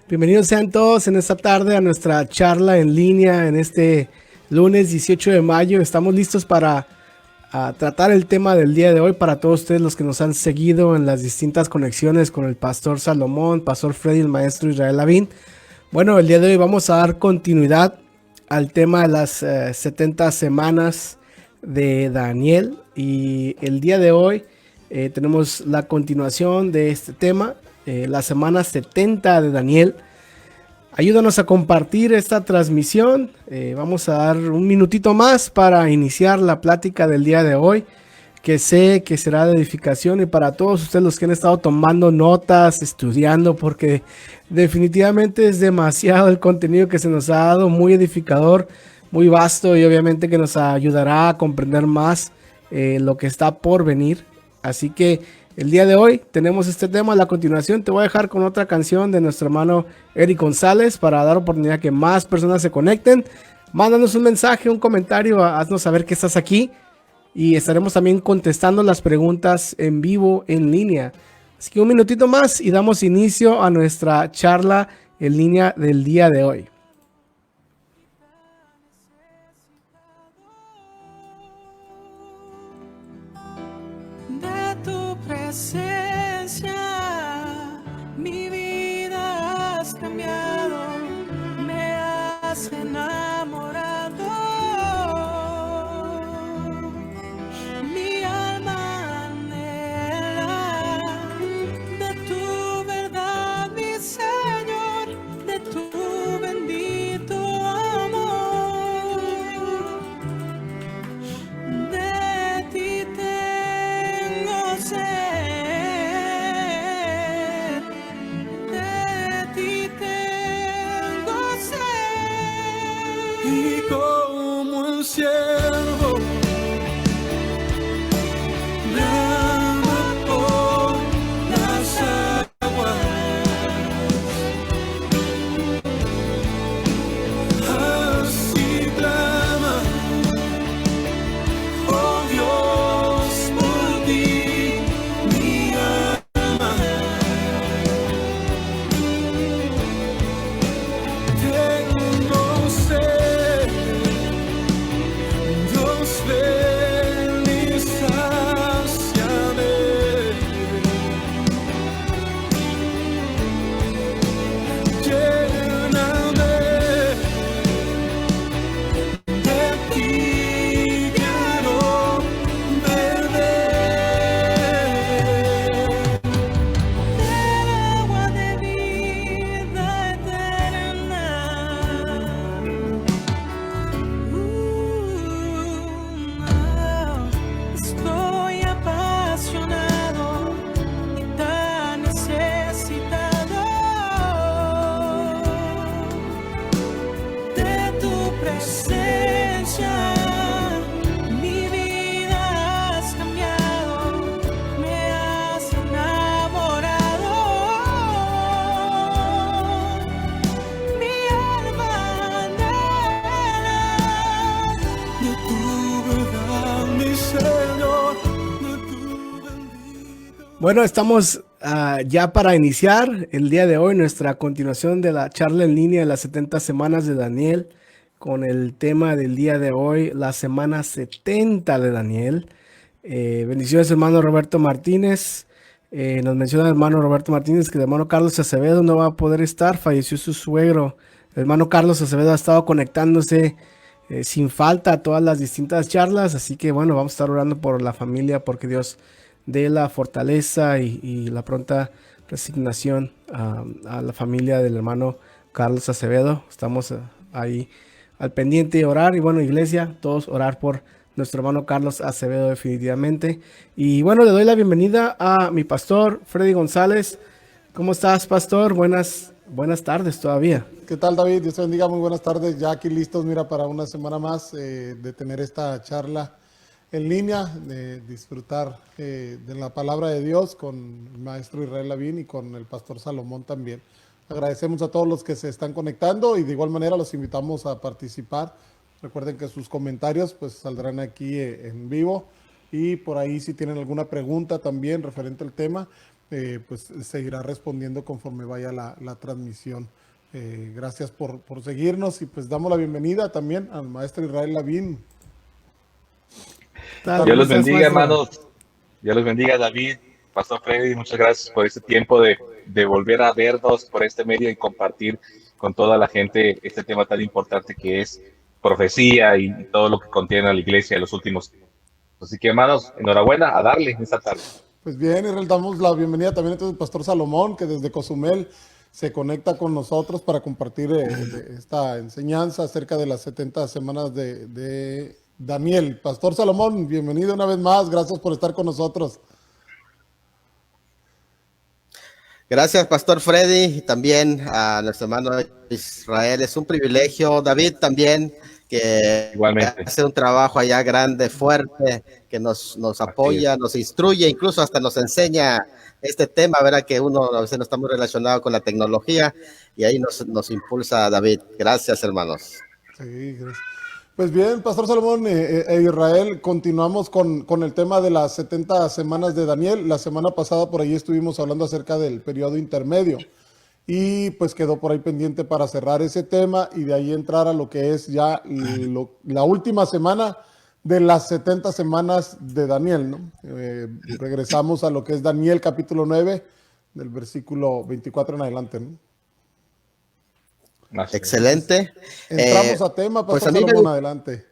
Bienvenidos sean todos en esta tarde a nuestra charla en línea en este lunes 18 de mayo. Estamos listos para tratar el tema del día de hoy para todos ustedes los que nos han seguido en las distintas conexiones con el pastor Salomón, pastor Freddy, el maestro Israel Lavín. Bueno, el día de hoy vamos a dar continuidad al tema de las 70 semanas de Daniel, y el día de hoy tenemos la continuación de este tema, la semana 70 de Daniel. Ayúdanos a compartir esta transmisión. Vamos a dar un minutito más para iniciar la plática del día de hoy, que sé que será de edificación y para todos ustedes los que han estado tomando notas, estudiando, porque definitivamente es demasiado el contenido que se nos ha dado, muy edificador, muy vasto, y obviamente que nos ayudará a comprender más lo que está por venir. Así que el día de hoy tenemos este tema. A la continuación te voy a dejar con otra canción de nuestro hermano Eric González para dar oportunidad a que más personas se conecten. Mándanos un mensaje, un comentario, haznos saber que estás aquí y estaremos también contestando las preguntas en vivo, en línea. Así que un minutito más y damos inicio a nuestra charla en línea del día de hoy. De tu presencia, mi vida has cambiado, me has enamorado. Mi alma anhela de tu verdad, mi Señor, de tu bendito amor. De ti tengo sed, de ti tengo sed. Y como un ciervo brama por las aguas, así clama, oh Dios, por ti mi alma. Tengo sed, Dios, ven y sáciame. Lléname, de ti quiero beber. Del agua de vida eterna. Estoy apasionado y tan necesitado de tu presencia. Mi vida has cambiado, me has enamorado. Mi alma anhela De tu verdad, mi Señor, de tu bendito. Bueno, estamos ya para iniciar el día de hoy nuestra continuación de la charla en línea de las 70 semanas de Daniel, con el tema del día de hoy, la semana 70 de Daniel. Bendiciones, hermano Roberto Martínez. Nos menciona el hermano Roberto Martínez que el hermano Carlos Acevedo no va a poder estar, falleció su suegro. El hermano Carlos Acevedo ha estado conectándose sin falta a todas las distintas charlas, así que bueno, vamos a estar orando por la familia, porque Dios dé la fortaleza y la pronta resignación a la familia del hermano Carlos Acevedo. Estamos ahí al pendiente de orar, y bueno, iglesia, todos orar por nuestro hermano Carlos Acevedo definitivamente. Y bueno, le doy la bienvenida a mi pastor Freddy González. ¿Cómo estás, pastor? Buenas tardes todavía. ¿Qué tal, David? Dios te bendiga, muy buenas tardes. Ya aquí listos, mira, para una semana más de tener esta charla en línea, de disfrutar de la palabra de Dios con el maestro Israel Lavín y con el pastor Salomón también. Agradecemos a todos los que se están conectando y de igual manera los invitamos a participar. Recuerden que sus comentarios pues saldrán aquí en vivo, y por ahí si tienen alguna pregunta también referente al tema, pues seguirá respondiendo conforme vaya la transmisión. Gracias por seguirnos y pues damos la bienvenida también al maestro Israel Lavín. Tal, Dios ¿cómo los estás, bendiga, maestro? hermanos. Dios los bendiga, David, Pastor Freddy. Muchas gracias por este tiempo de volver a vernos por este medio y compartir con toda la gente este tema tan importante que es profecía y todo lo que contiene la iglesia en los últimos tiempos. Así que, hermanos, enhorabuena a darle esta tarde. Pues bien, Israel, damos la bienvenida también entonces al Pastor Salomón, que desde Cozumel se conecta con nosotros para compartir esta enseñanza acerca de las 70 semanas de Daniel. Pastor Salomón, bienvenido una vez más, gracias por estar con nosotros. Gracias, Pastor Freddy, y también a nuestro hermano Israel. Es un privilegio, David, también, que Igualmente. hace un trabajo allá grande, fuerte, que nos apoya, nos instruye, incluso hasta nos enseña este tema, ¿verdad? Que uno a veces no está muy relacionado con la tecnología, y ahí nos impulsa David. Gracias, hermanos. Sí, gracias. Pues bien, Pastor Salomón Israel, continuamos con el tema de las 70 semanas de Daniel. La semana pasada por ahí estuvimos hablando acerca del periodo intermedio y pues quedó por ahí pendiente para cerrar ese tema y de ahí entrar a lo que es ya la última semana de las 70 semanas de Daniel, ¿no? Regresamos a lo que es Daniel capítulo 9, del versículo 24 en adelante, ¿no? Excelente. Entramos a tema, pues Pastor Salomón, adelante.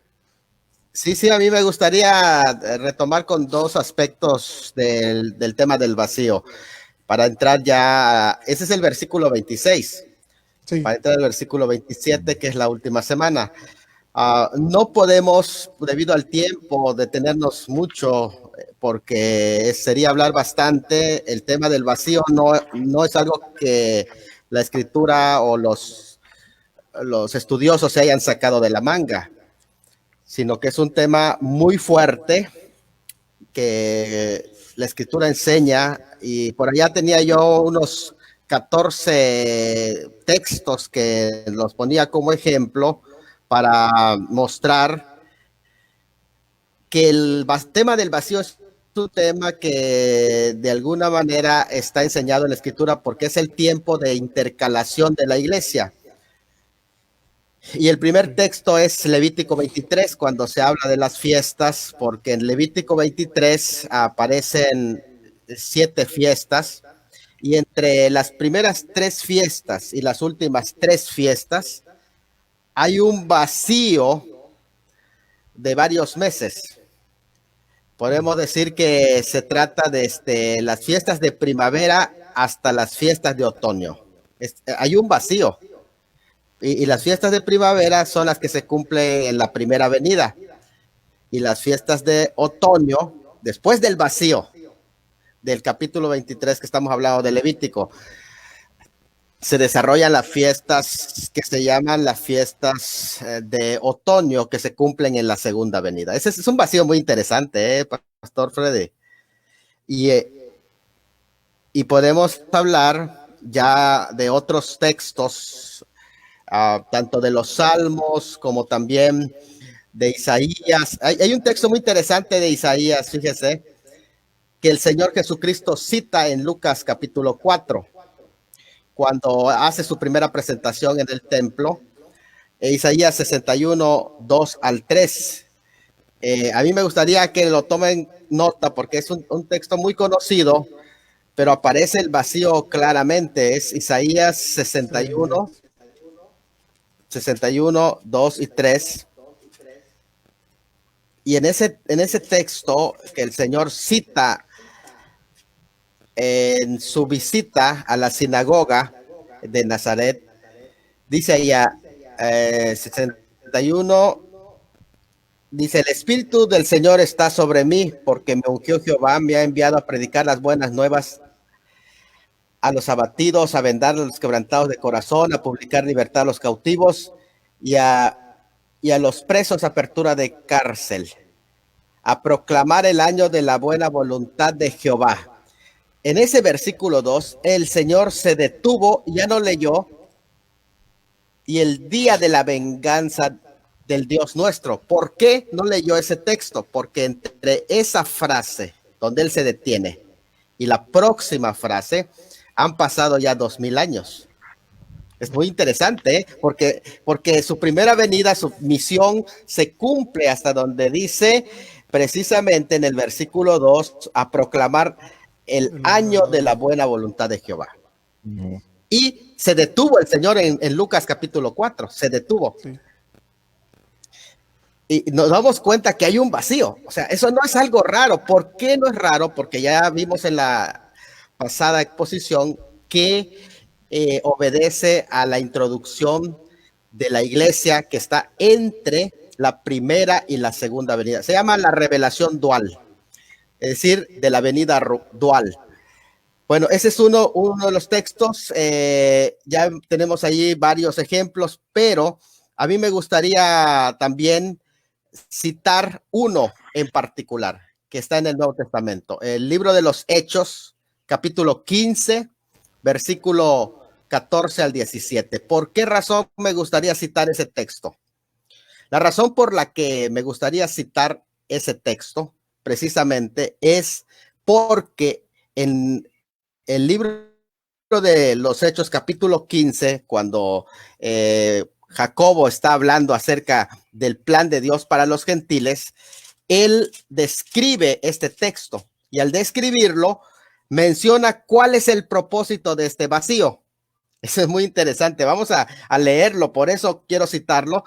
Sí, a mí me gustaría retomar con dos aspectos del tema del vacío. Para entrar ya, ese es el versículo 26. Sí. Para entrar al versículo 27, que es la última semana. No podemos, debido al tiempo, detenernos mucho, porque sería hablar bastante. El tema del vacío no es algo que la escritura o los estudiosos se hayan sacado de la manga, sino que es un tema muy fuerte que la escritura enseña, y por allá tenía yo unos 14 textos que los ponía como ejemplo para mostrar que el tema del vacío es un tema que de alguna manera está enseñado en la escritura porque es el tiempo de intercalación de la iglesia. Y el primer texto es Levítico 23, cuando se habla de las fiestas, porque en Levítico 23 aparecen 7 fiestas, y entre las primeras 3 fiestas y las últimas 3 fiestas hay un vacío de varios meses. Podemos decir que se trata de las fiestas de primavera hasta las fiestas de otoño. Hay un vacío. Y las fiestas de primavera son las que se cumplen en la primera venida. Y las fiestas de otoño, después del vacío del capítulo 23 que estamos hablando de Levítico, se desarrollan las fiestas que se llaman las fiestas de otoño, que se cumplen en la segunda venida. Ese es un vacío muy interesante, Pastor Freddy. Y podemos hablar ya de otros textos, tanto de los Salmos como también de Isaías. Hay un texto muy interesante de Isaías, fíjese, que el Señor Jesucristo cita en Lucas capítulo 4, cuando hace su primera presentación en el templo, Isaías 61, 2 al 3. A mí me gustaría que lo tomen nota porque es un texto muy conocido, pero aparece el vacío claramente. Es Isaías 61, 2 y 3. Y en ese texto que el Señor cita en su visita a la sinagoga de Nazaret, dice allá 61, dice: el Espíritu del Señor está sobre mí, porque me ungió Jehová, me ha enviado a predicar las buenas nuevas a los abatidos, a vendar a los quebrantados de corazón, a publicar libertad a los cautivos y a los presos apertura de cárcel, a proclamar el año de la buena voluntad de Jehová. En ese versículo 2, el Señor se detuvo, ya no leyó, y el día de la venganza del Dios nuestro. ¿Por qué no leyó ese texto? Porque entre esa frase donde él se detiene y la próxima frase, han pasado ya 2000 años. Es muy interesante, ¿eh? Porque su primera venida, su misión se cumple hasta donde dice precisamente en el versículo 2 a proclamar el año de la buena voluntad de Jehová. Y se detuvo el Señor en Lucas capítulo 4, se detuvo. Sí. Y nos damos cuenta que hay un vacío. O sea, eso no es algo raro. ¿Por qué no es raro? Porque ya vimos en la pasada exposición que obedece a la introducción de la iglesia que está entre la primera y la segunda venida. Se llama la revelación dual, es decir, de la venida dual. Bueno, ese es uno de los textos. Ya tenemos ahí varios ejemplos, pero a mí me gustaría también citar uno en particular que está en el Nuevo Testamento, el libro de los Hechos, capítulo 15, versículo 14 al 17. ¿Por qué razón me gustaría citar ese texto? La razón por la que me gustaría citar ese texto precisamente es porque en el libro de los Hechos, capítulo 15, cuando Jacobo está hablando acerca del plan de Dios para los gentiles, él describe este texto y al describirlo menciona cuál es el propósito de este vacío. Eso es muy interesante. Vamos a leerlo, por eso quiero citarlo.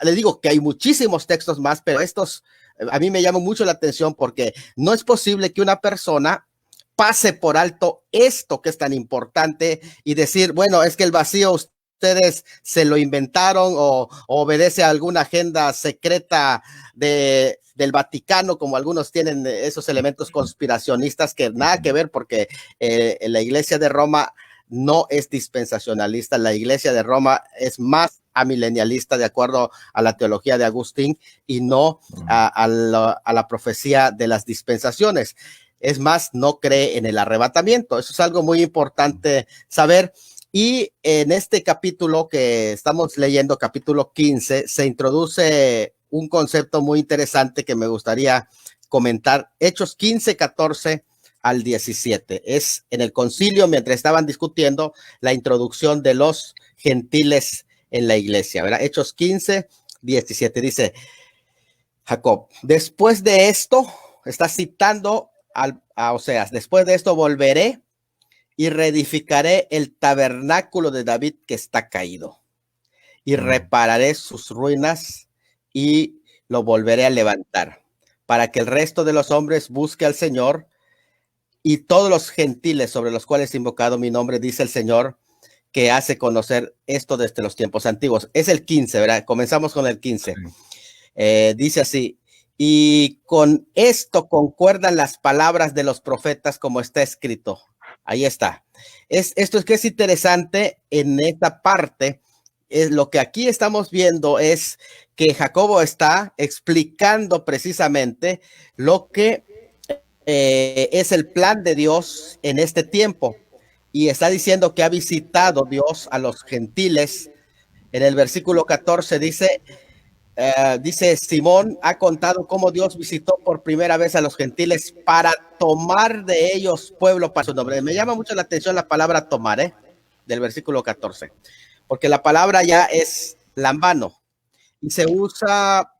Les digo que hay muchísimos textos más, pero estos a mí me llaman mucho la atención porque no es posible que una persona pase por alto esto que es tan importante y decir, bueno, es que el vacío ustedes se lo inventaron o obedece a alguna agenda secreta del Vaticano, como algunos tienen esos elementos conspiracionistas que nada que ver, porque la Iglesia de Roma no es dispensacionalista. La Iglesia de Roma es más amilenialista, de acuerdo a la teología de Agustín, y no a la profecía de las dispensaciones. Es más, no cree en el arrebatamiento. Eso es algo muy importante saber. Y en este capítulo que estamos leyendo, capítulo 15, se introduce un concepto muy interesante que me gustaría comentar. Hechos 15, 14 al 17. Es en el concilio, mientras estaban discutiendo la introducción de los gentiles en la iglesia, ¿verdad? Hechos 15, 17. Dice Jacob, después de esto, está citando a Oseas, después de esto volveré y reedificaré el tabernáculo de David que está caído y repararé sus ruinas y lo volveré a levantar para que el resto de los hombres busque al Señor y todos los gentiles sobre los cuales he invocado mi nombre, dice el Señor, que hace conocer esto desde los tiempos antiguos. Es el 15, ¿verdad? Comenzamos con el 15. Dice así, y con esto concuerdan las palabras de los profetas como está escrito. Ahí está. Esto es que es interesante en esta parte. Es lo que aquí estamos viendo es que Jacobo está explicando precisamente lo que es el plan de Dios en este tiempo. Y está diciendo que ha visitado Dios a los gentiles. En el versículo 14 dice, Simón ha contado cómo Dios visitó por primera vez a los gentiles para tomar de ellos pueblo para su nombre. Me llama mucho la atención la palabra tomar, del versículo 14, porque la palabra ya es lambano y se usa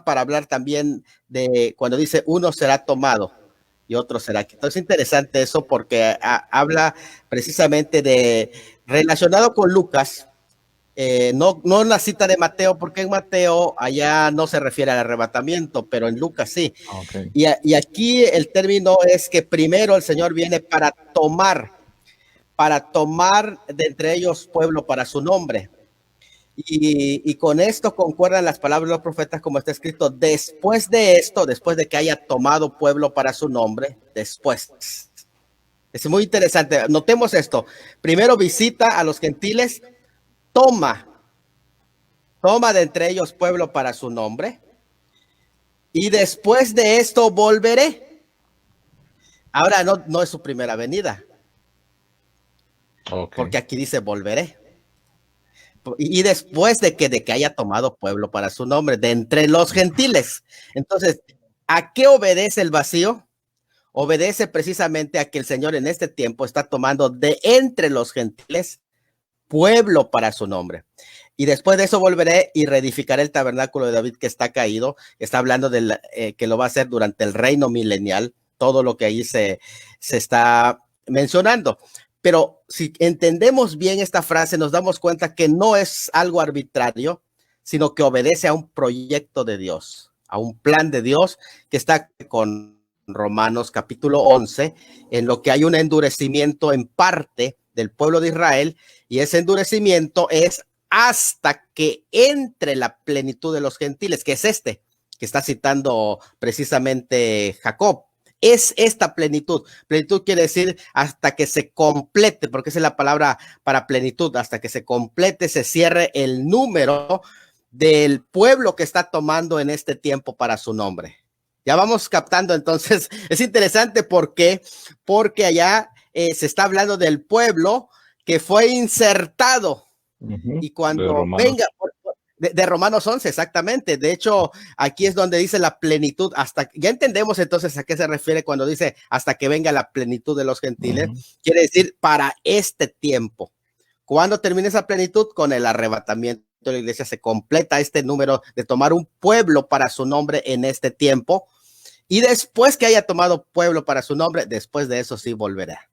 para hablar también de cuando dice uno será tomado y otro será quitado. Es interesante eso porque habla precisamente de relacionado con Lucas. No la cita de Mateo, porque en Mateo allá no se refiere al arrebatamiento, pero en Lucas sí. Okay. Y aquí el término es que primero el Señor viene para tomar de entre ellos pueblo para su nombre. Y con esto concuerdan las palabras de los profetas como está escrito, después de esto, después de que haya tomado pueblo para su nombre, después. Es muy interesante, notemos esto. Primero visita a los gentiles, toma de entre ellos pueblo para su nombre, y después de esto volveré. Ahora no es su primera venida, okay, porque aquí dice volveré. Y después de que haya tomado pueblo para su nombre, de entre los gentiles. Entonces, ¿a qué obedece el vacío? obedece precisamente a que el Señor en este tiempo está tomando de entre los gentiles pueblo para su nombre. Y después de eso volveré y reedificaré el tabernáculo de David que está caído. Está hablando de que lo va a hacer durante el reino milenial, todo lo que ahí se está mencionando. Pero si entendemos bien esta frase, nos damos cuenta que no es algo arbitrario, sino que obedece a un proyecto de Dios, a un plan de Dios que está con Romanos capítulo 11, en lo que hay un endurecimiento en parte del pueblo de Israel, y ese endurecimiento es hasta que entre la plenitud de los gentiles, que es este, que está citando precisamente Jacob. Es esta plenitud. Plenitud quiere decir hasta que se complete, porque esa es la palabra para plenitud, hasta que se complete, se cierre el número del pueblo que está tomando en este tiempo para su nombre. Ya vamos captando, entonces, es interesante porque allá se está hablando del pueblo que fue insertado. Y cuando venga, de Romanos 11, exactamente. De hecho, aquí es donde dice la plenitud. Ya entendemos entonces a qué se refiere cuando dice hasta que venga la plenitud de los gentiles. Quiere decir para este tiempo. ¿Cuándo termina esa plenitud? Con el arrebatamiento de la iglesia se completa este número de tomar un pueblo para su nombre en este tiempo. Y después que haya tomado pueblo para su nombre, después de eso sí volverá.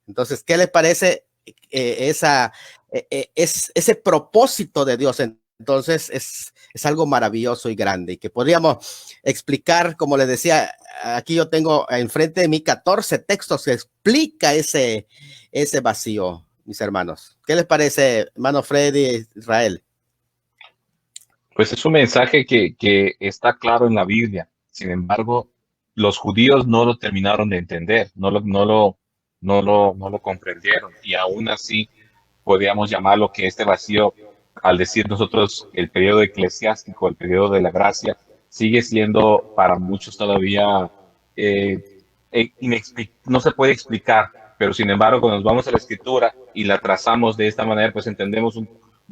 Entonces, ¿qué le parece ese propósito de Dios? Entonces es algo maravilloso y grande y que podríamos explicar, como les decía, aquí yo tengo enfrente de mí 14 textos que explica ese vacío, mis hermanos. ¿Qué les parece, hermano Freddy, Israel? Pues es un mensaje que está claro en la Biblia. Sin embargo, los judíos no lo terminaron de entender, no lo comprendieron, y aún así podríamos llamarlo que este vacío, al decir nosotros el periodo eclesiástico, el periodo de la gracia, sigue siendo para muchos todavía no se puede explicar, pero sin embargo cuando nos vamos a la escritura y la trazamos de esta manera, pues entendemos un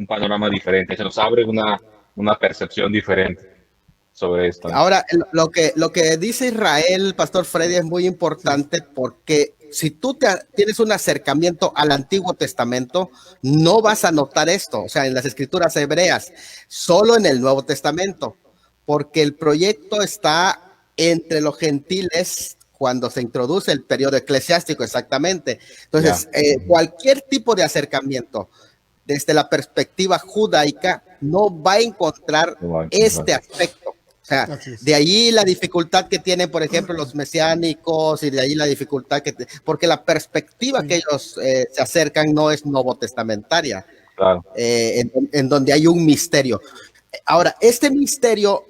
panorama diferente, se nos abre una percepción diferente sobre esto. Ahora, lo que dice Israel, Pastor Freddy, es muy importante porque si tú tienes un acercamiento al Antiguo Testamento, no vas a notar esto, o sea, en las escrituras hebreas, solo en el Nuevo Testamento, porque el proyecto está entre los gentiles cuando se introduce el periodo eclesiástico, exactamente. Entonces, cualquier tipo de acercamiento desde la perspectiva judaica no va a encontrar este aspecto. O sea, de ahí la dificultad que tienen, por ejemplo, los mesiánicos, y de ahí la dificultad porque la perspectiva que ellos se acercan no es novotestamentaria, claro. En donde hay un misterio. Ahora, este misterio,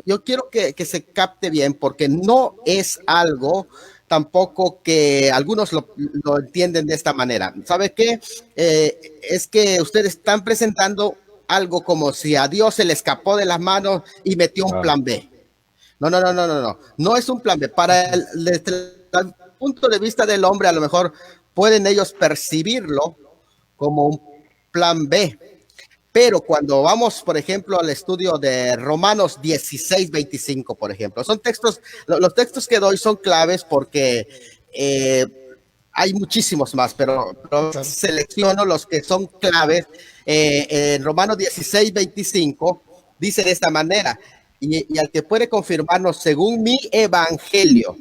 yo quiero que se capte bien, porque no es algo tampoco que algunos lo entienden de esta manera. ¿Sabe qué? Es que ustedes están presentando algo como si a Dios se le escapó de las manos y metió un plan B. No. No es un plan B. Desde el punto de vista del hombre, a lo mejor pueden ellos percibirlo como un plan B. Pero cuando vamos, por ejemplo, al estudio de Romanos 16:25, por ejemplo, son textos, los textos que doy son claves porque hay muchísimos más, pero selecciono los que son claves. En Romanos 16:25 dice de esta manera, y al que puede confirmarnos según mi evangelio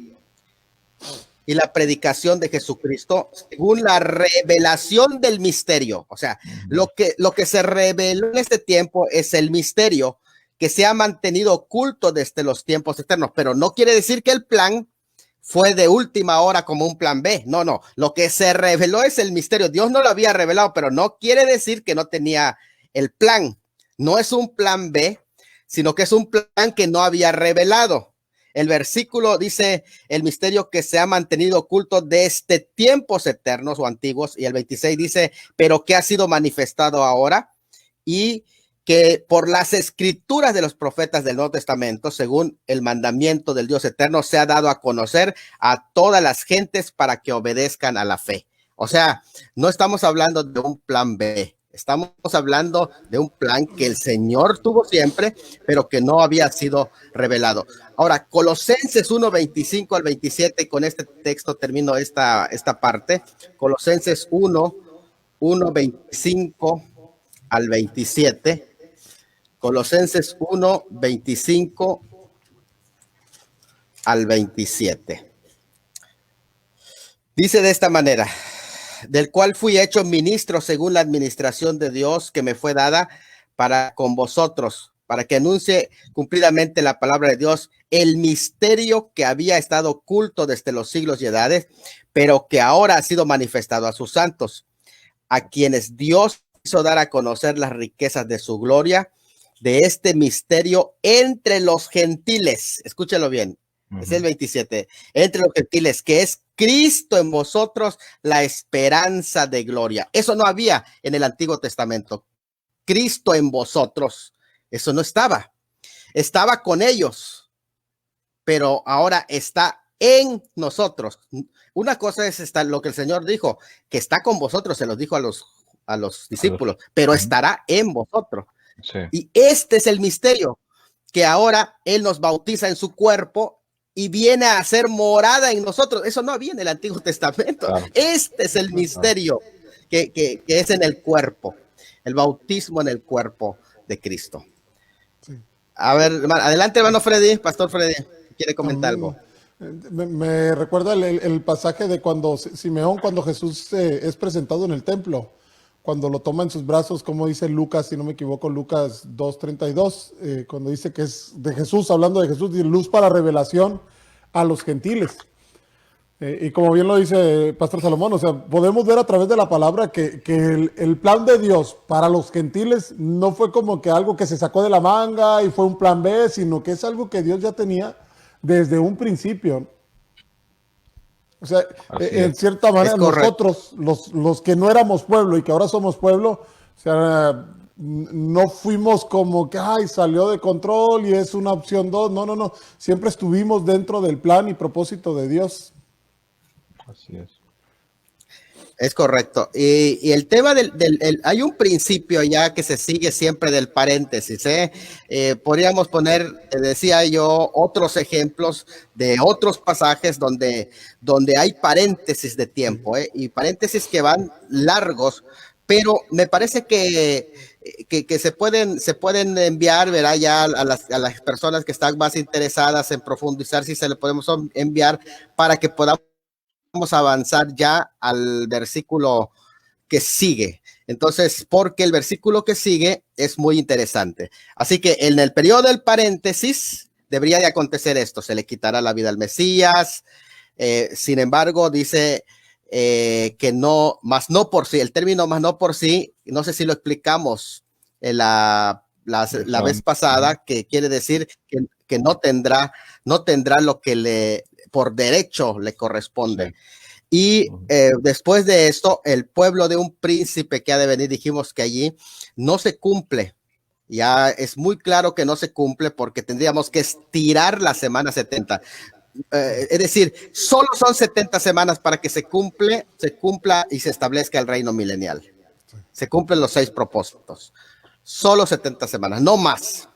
y la predicación de Jesucristo, según la revelación del misterio. O sea, lo que se reveló en este tiempo es el misterio que se ha mantenido oculto desde los tiempos eternos, pero no quiere decir que el plan fue de última hora como un plan B. No. Lo que se reveló es el misterio. Dios no lo había revelado, pero no quiere decir que no tenía el plan. No es un plan B, sino que es un plan que no había revelado. El versículo dice el misterio que se ha mantenido oculto desde tiempos eternos o antiguos. Y el 26 dice, pero que ha sido manifestado ahora y que por las escrituras de los profetas del Nuevo Testamento, según el mandamiento del Dios eterno, se ha dado a conocer a todas las gentes para que obedezcan a la fe. O sea, no estamos hablando de un plan B, Estamos hablando de un plan que el Señor tuvo siempre, pero que no había sido revelado. Ahora, Colosenses 1:25 al 27, con este texto termino esta parte. Colosenses 1:25 al 27. Colosenses 1:25 al 27. Dice de esta manera: del cual fui hecho ministro según la administración de Dios que me fue dada para con vosotros, para que anuncie cumplidamente la palabra de Dios, el misterio que había estado oculto desde los siglos y edades, pero que ahora ha sido manifestado a sus santos, a quienes Dios hizo dar a conocer las riquezas de su gloria, de este misterio entre los gentiles. Escúchalo bien. Es el 27. Entre los gentiles, que es Cristo en vosotros, la esperanza de gloria. Eso no había en el Antiguo Testamento. Cristo en vosotros. Eso no estaba. Estaba con ellos, pero ahora está en nosotros. Una cosa es lo que el Señor dijo, que está con vosotros, se los dijo a los discípulos, pero estará en vosotros. Sí. Y este es el misterio, que ahora Él nos bautiza en su cuerpo y viene a hacer morada en nosotros. Eso no había en el Antiguo Testamento. Claro. Este es el misterio que es en el cuerpo, el bautismo en el cuerpo de Cristo. Sí. A ver, adelante, hermano Freddy, Pastor Freddy, ¿quiere comentar algo? Me recuerda el pasaje de cuando Simeón, cuando Jesús es presentado en el templo, cuando lo toma en sus brazos, como dice Lucas, si no me equivoco, Lucas 2:32, cuando dice que es de Jesús, hablando de Jesús, de luz para revelación a los gentiles. Y como bien lo dice Pastor Salomón, o sea, podemos ver a través de la palabra que el plan de Dios para los gentiles no fue como que algo que se sacó de la manga y fue un plan B, sino que es algo que Dios ya tenía desde un principio. O sea, en cierta manera nosotros, los que no éramos pueblo y que ahora somos pueblo, o sea, no fuimos como que, ay, salió de control y es una opción 2. No, no, no. Siempre estuvimos dentro del plan y propósito de Dios. Así es. Es correcto. Y el tema hay un principio ya que se sigue siempre del paréntesis. Podríamos poner, decía yo, otros ejemplos de otros pasajes donde hay paréntesis de tiempo, y paréntesis que van largos, pero me parece que se pueden enviar, ¿verdad? Ya a las personas que están más interesadas en profundizar, si se le podemos enviar para que podamos avanzar ya al versículo que sigue. Entonces, porque el versículo que sigue es muy interesante. Así que en el periodo del paréntesis debería de acontecer esto: se le quitará la vida al Mesías. Sin embargo, dice que no, más no por sí. El término más no por sí, no sé si lo explicamos la vez pasada, que quiere decir que no tendrá lo que por derecho le corresponde. Y después de esto, el pueblo de un príncipe que ha de venir, dijimos que allí no se cumple. Ya es muy claro que no se cumple, porque tendríamos que estirar la semana 70. Es decir, solo son 70 semanas para que se cumpla y se establezca el reino milenial. Se cumplen los 6 propósitos. Solo 70 semanas, no más.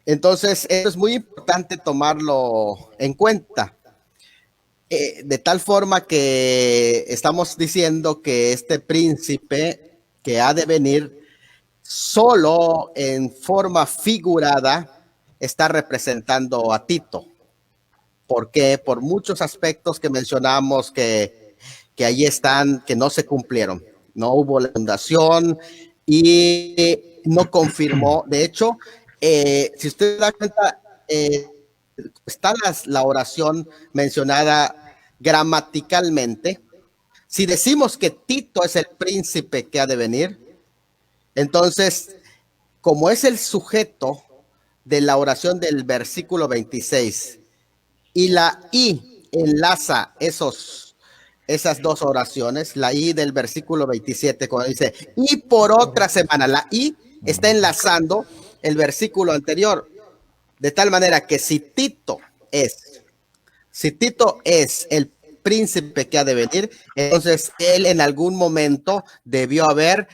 Entonces, eso es muy importante tomarlo en cuenta. De tal forma que estamos diciendo que este príncipe que ha de venir, solo en forma figurada está representando a Tito. ¿Por qué? Por muchos aspectos que mencionamos que ahí están, que no se cumplieron. No hubo la fundación y no confirmó. De hecho, si usted da cuenta, está la oración mencionada gramaticalmente. Si decimos que Tito es el príncipe que ha de venir, entonces, como es el sujeto de la oración del versículo 26 y la I enlaza esas dos oraciones, la I del versículo 27, cuando dice, y por otra semana, la I está enlazando el versículo anterior, de tal manera que si Tito es el príncipe que ha de venir, entonces él en algún momento debió haber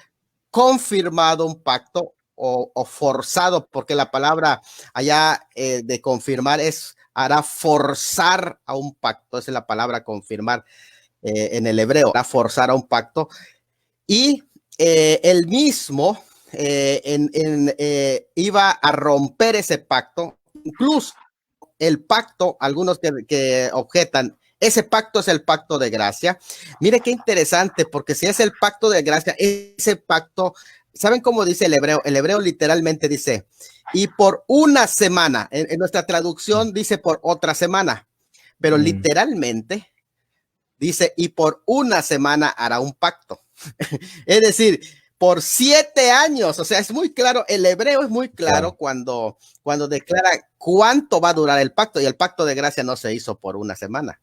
confirmado un pacto o forzado, porque la palabra allá de confirmar es hará forzar a un pacto, esa es la palabra confirmar en el hebreo, hará forzar a un pacto. Y él mismo iba a romper ese pacto, incluso el pacto, algunos que objetan, ese pacto es el pacto de gracia. Mire qué interesante, porque si es el pacto de gracia, ese pacto, ¿saben cómo dice el hebreo? El hebreo literalmente dice, y por una semana, en nuestra traducción dice por otra semana, pero literalmente dice, y por una semana hará un pacto. Es decir, por 7 años, o sea, es muy claro, el hebreo es muy claro cuando declara cuánto va a durar el pacto, y el pacto de gracia no se hizo por una semana.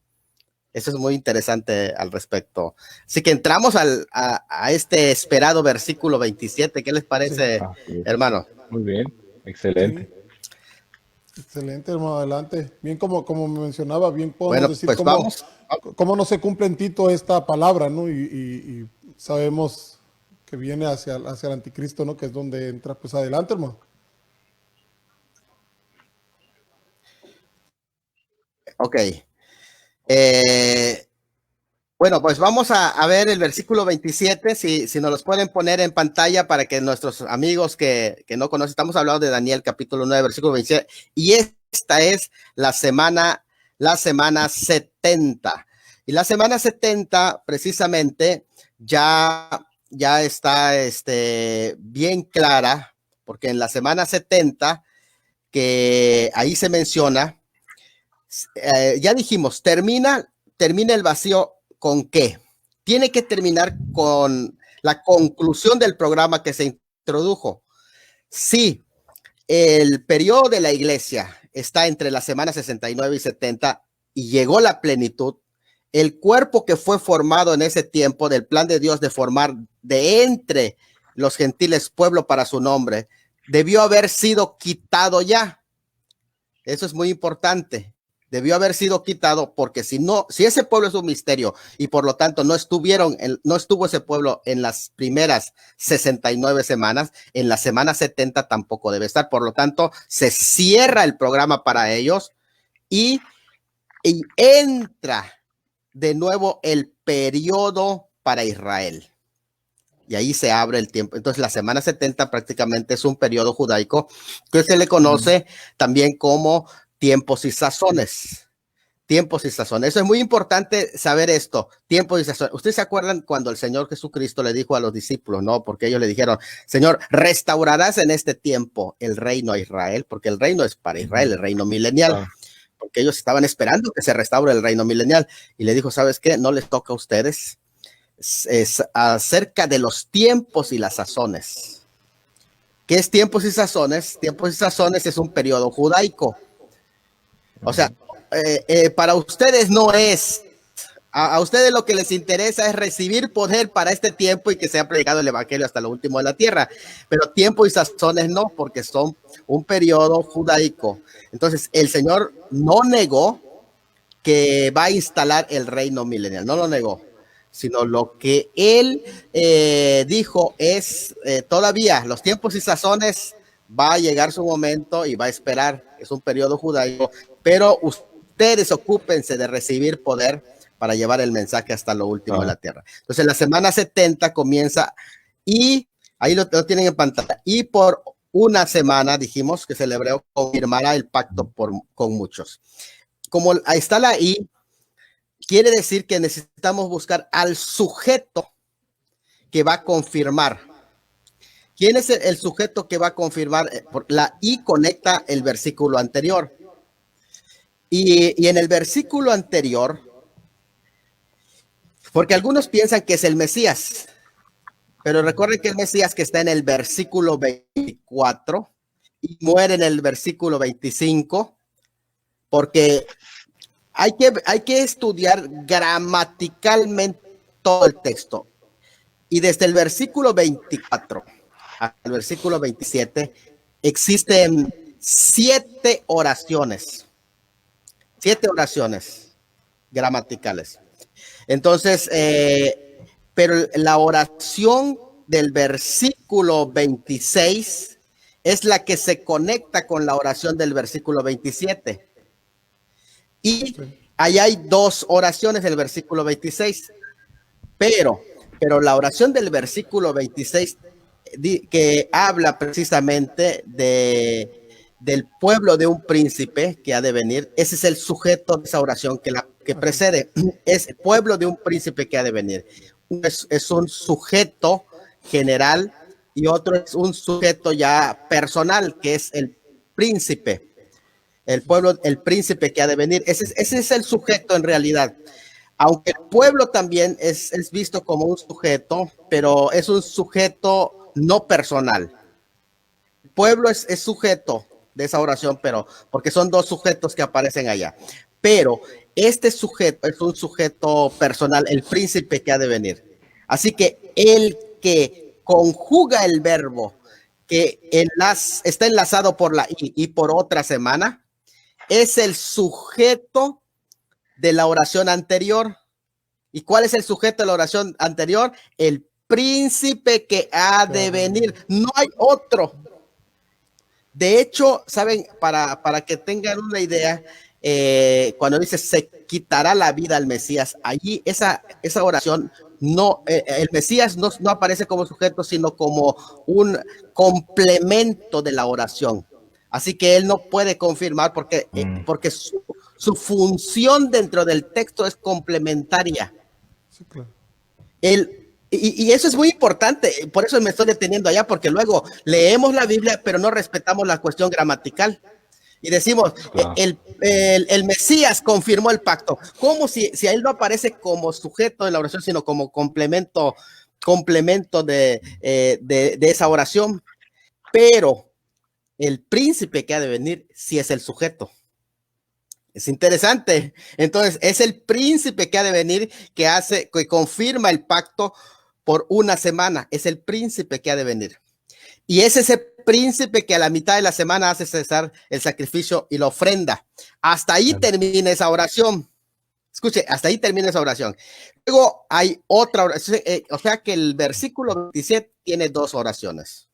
Eso es muy interesante al respecto. Así que entramos a este esperado versículo 27. ¿Qué les parece, hermano? Muy bien, excelente. Sí. Excelente, hermano, adelante. Bien, como mencionaba, bien podemos Bueno, decir pues cómo no se cumple en Tito esta palabra, ¿no? Y sabemos que viene hacia el anticristo, ¿no? Que es donde entra. Pues adelante, hermano. Ok. Bueno, pues vamos a ver el versículo 27, si nos los pueden poner en pantalla para que nuestros amigos que no conocen, estamos hablando de Daniel capítulo 9, versículo 27, y esta es la semana 70. Y la semana 70 precisamente ya está bien clara, porque en la semana 70, que ahí se menciona, ya dijimos, termina el vacío. ¿Con qué? Tiene que terminar con la conclusión del programa que se introdujo. Sí, el periodo de la iglesia está entre las semanas 69 y 70 y llegó la plenitud. El cuerpo que fue formado en ese tiempo del plan de Dios de formar de entre los gentiles pueblo para su nombre, debió haber sido quitado ya. Eso es muy importante. Debió haber sido quitado, porque si ese pueblo es un misterio y por lo tanto no estuvo ese pueblo en las primeras 69 semanas, en la semana 70 tampoco debe estar. Por lo tanto, se cierra el programa para ellos y entra de nuevo el periodo para Israel. Y ahí se abre el tiempo. Entonces, la semana 70 prácticamente es un periodo judaico que se le conoce también como tiempos y sazones. Tiempos y sazones. Eso es muy importante saber esto. Tiempos y sazones. ¿Ustedes se acuerdan cuando el Señor Jesucristo le dijo a los discípulos, no? Porque ellos le dijeron, Señor, restaurarás en este tiempo el reino a Israel, porque el reino es para Israel, el reino milenial. Porque ellos estaban esperando que se restaure el reino milenial. Y le dijo, ¿sabes qué? No les toca a ustedes. Es acerca de los tiempos y las sazones. ¿Qué es tiempos y sazones? Tiempos y sazones es un periodo judaico. O sea, para ustedes no es, a ustedes lo que les interesa es recibir poder para este tiempo y que sea predicado el evangelio hasta lo último de la tierra, pero tiempo y sazones no, porque son un periodo judaico. Entonces, el Señor no negó que va a instalar el reino milenial, no lo negó, sino lo que Él dijo es todavía los tiempos y sazones. Va a llegar su momento y va a esperar. Es un periodo judaico, pero ustedes ocúpense de recibir poder para llevar el mensaje hasta lo último de la tierra. Entonces, la semana 70 comienza y ahí lo tienen en pantalla. Y por una semana, dijimos que el hebreo confirmará el pacto con muchos. Como ahí está la I, quiere decir que necesitamos buscar al sujeto que va a confirmar. ¿Quién es el sujeto que va a confirmar? La I conecta el versículo anterior. Y en el versículo anterior, porque algunos piensan que es el Mesías, pero recuerden que el Mesías que está en el versículo 24 y muere en el versículo 25, porque hay que estudiar gramaticalmente todo el texto. Y desde el versículo 24 al versículo 27 existen 7 oraciones gramaticales. Entonces, pero la oración del versículo 26 es la que se conecta con la oración del versículo 27. Y ahí hay dos oraciones del versículo 26. Pero la oración del versículo 26 que habla precisamente del pueblo de un príncipe que ha de venir, ese es el sujeto de esa oración que precede, es pueblo de un príncipe que ha de venir. Es un sujeto general y otro es un sujeto ya personal, que es el príncipe, el pueblo, el príncipe que ha de venir. Ese es el sujeto en realidad. Aunque el pueblo también es visto como un sujeto, pero es un sujeto no personal. El pueblo es sujeto de esa oración, pero porque son dos sujetos que aparecen allá. Pero este sujeto es un sujeto personal, el príncipe que ha de venir. Así que el que conjuga el verbo que está enlazado por la y por otra semana es el sujeto de la oración anterior. ¿Y cuál es el sujeto de la oración anterior? El príncipe que ha de venir. No hay otro. De hecho, saben, para que tengan una idea, cuando dice se quitará la vida al Mesías, allí esa oración no, el Mesías no aparece como sujeto, sino como un complemento de la oración. Así que él no puede confirmar porque su función dentro del texto es complementaria. Sí, claro. Y eso es muy importante, por eso me estoy deteniendo allá, porque luego leemos la Biblia, pero no respetamos la cuestión gramatical. Y decimos, Claro. el Mesías confirmó el pacto. ¿Cómo si a él no aparece como sujeto de la oración, sino como complemento de esa oración? Pero el príncipe que ha de venir sí es el sujeto. Es interesante. Entonces, es el príncipe que ha de venir que confirma el pacto por una semana. Es el príncipe que ha de venir. Y es ese príncipe que a la mitad de la semana hace cesar el sacrificio y la ofrenda. Hasta ahí termina esa oración. Escuche, hasta ahí termina esa oración. Luego hay otra oración. O sea que el versículo 27 tiene dos oraciones.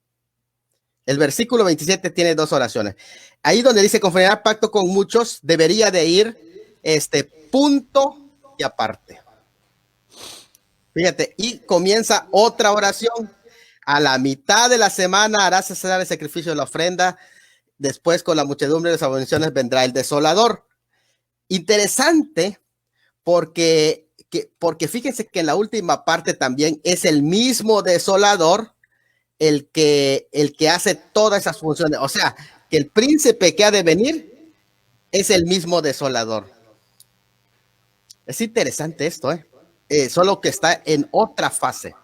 El versículo 27 tiene dos oraciones. Ahí donde dice confirmar pacto con muchos, debería de ir punto y aparte. Fíjate, y comienza otra oración. A la mitad de la semana hará cesar el sacrificio de la ofrenda. Después, con la muchedumbre de las abominaciones, vendrá el desolador. Interesante, porque fíjense que en la última parte también es el mismo desolador el que hace todas esas funciones. O sea, que el príncipe que ha de venir es el mismo desolador. Es interesante esto, solo que está en otra fase.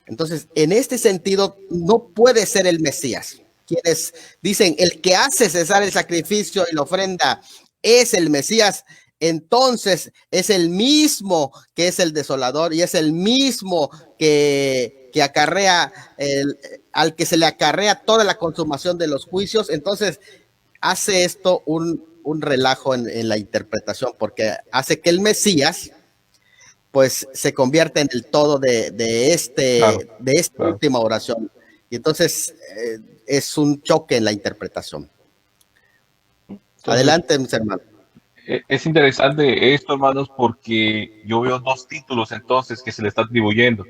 Entonces, en este sentido, no puede ser el Mesías. Quienes dicen el que hace cesar el sacrificio y la ofrenda es el Mesías, entonces es el mismo que es el desolador y es el mismo que acarrea, al que se le acarrea toda la consumación de los juicios. Entonces, hace esto un relajo en la interpretación, porque hace que el Mesías pues se convierte en el todo de esta última oración. Y entonces es un choque en la interpretación. Adelante, mis hermanos. Es interesante esto, hermanos, porque yo veo dos títulos entonces que se le está atribuyendo: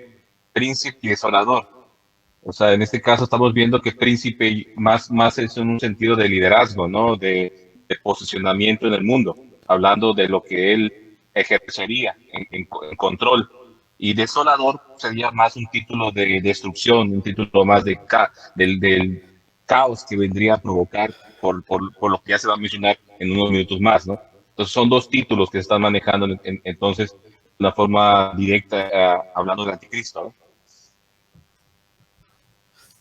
príncipe y desolador. O sea, en este caso estamos viendo que príncipe más es en un sentido de liderazgo, ¿no? De posicionamiento en el mundo, hablando de lo que él ejercería en control. Y desolador sería más un título de destrucción, un título más del caos que vendría a provocar por lo que ya se va a mencionar en unos minutos más, ¿no? Entonces son dos títulos que se están manejando entonces de una forma directa, hablando del anticristo, ¿no?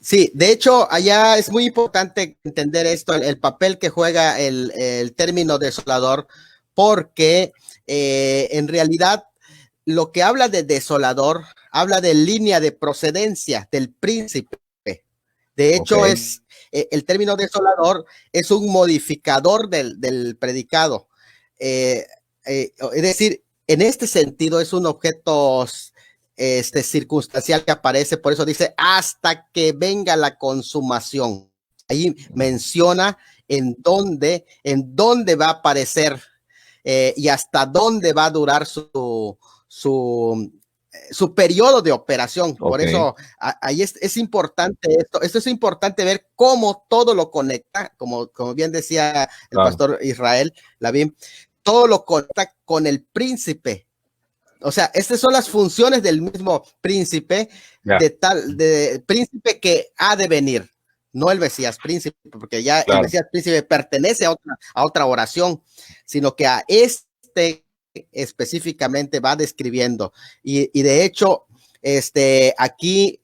Sí, de hecho, allá es muy importante entender esto, el papel que juega el término desolador, porque en realidad lo que habla de desolador habla de línea de procedencia del príncipe. De hecho, el término desolador es un modificador del predicado. Es decir, en este sentido es un objeto circunstancial que aparece, por eso dice hasta que venga la consumación. Ahí menciona en dónde va a aparecer y hasta dónde va a durar su periodo de operación. Por eso ahí es importante esto es importante ver cómo todo lo conecta, como bien decía el pastor Israel Lavín, todo lo conecta con el príncipe. O sea, estas son las funciones del mismo príncipe, de príncipe que ha de venir, no el Mesías príncipe, porque ya el Mesías príncipe pertenece a otra oración, sino que a específicamente va describiendo. Y de hecho, aquí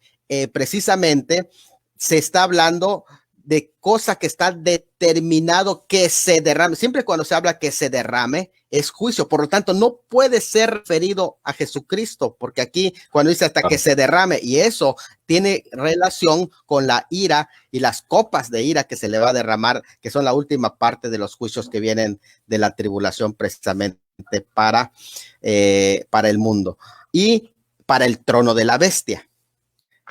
precisamente se está hablando de cosa que está determinado que se derrame. Siempre cuando se habla que se derrame, es juicio. Por lo tanto, no puede ser referido a Jesucristo, porque aquí cuando dice hasta que se derrame, y eso tiene relación con la ira y las copas de ira que se le va a derramar, que son la última parte de los juicios que vienen de la tribulación precisamente para el mundo y para el trono de la bestia.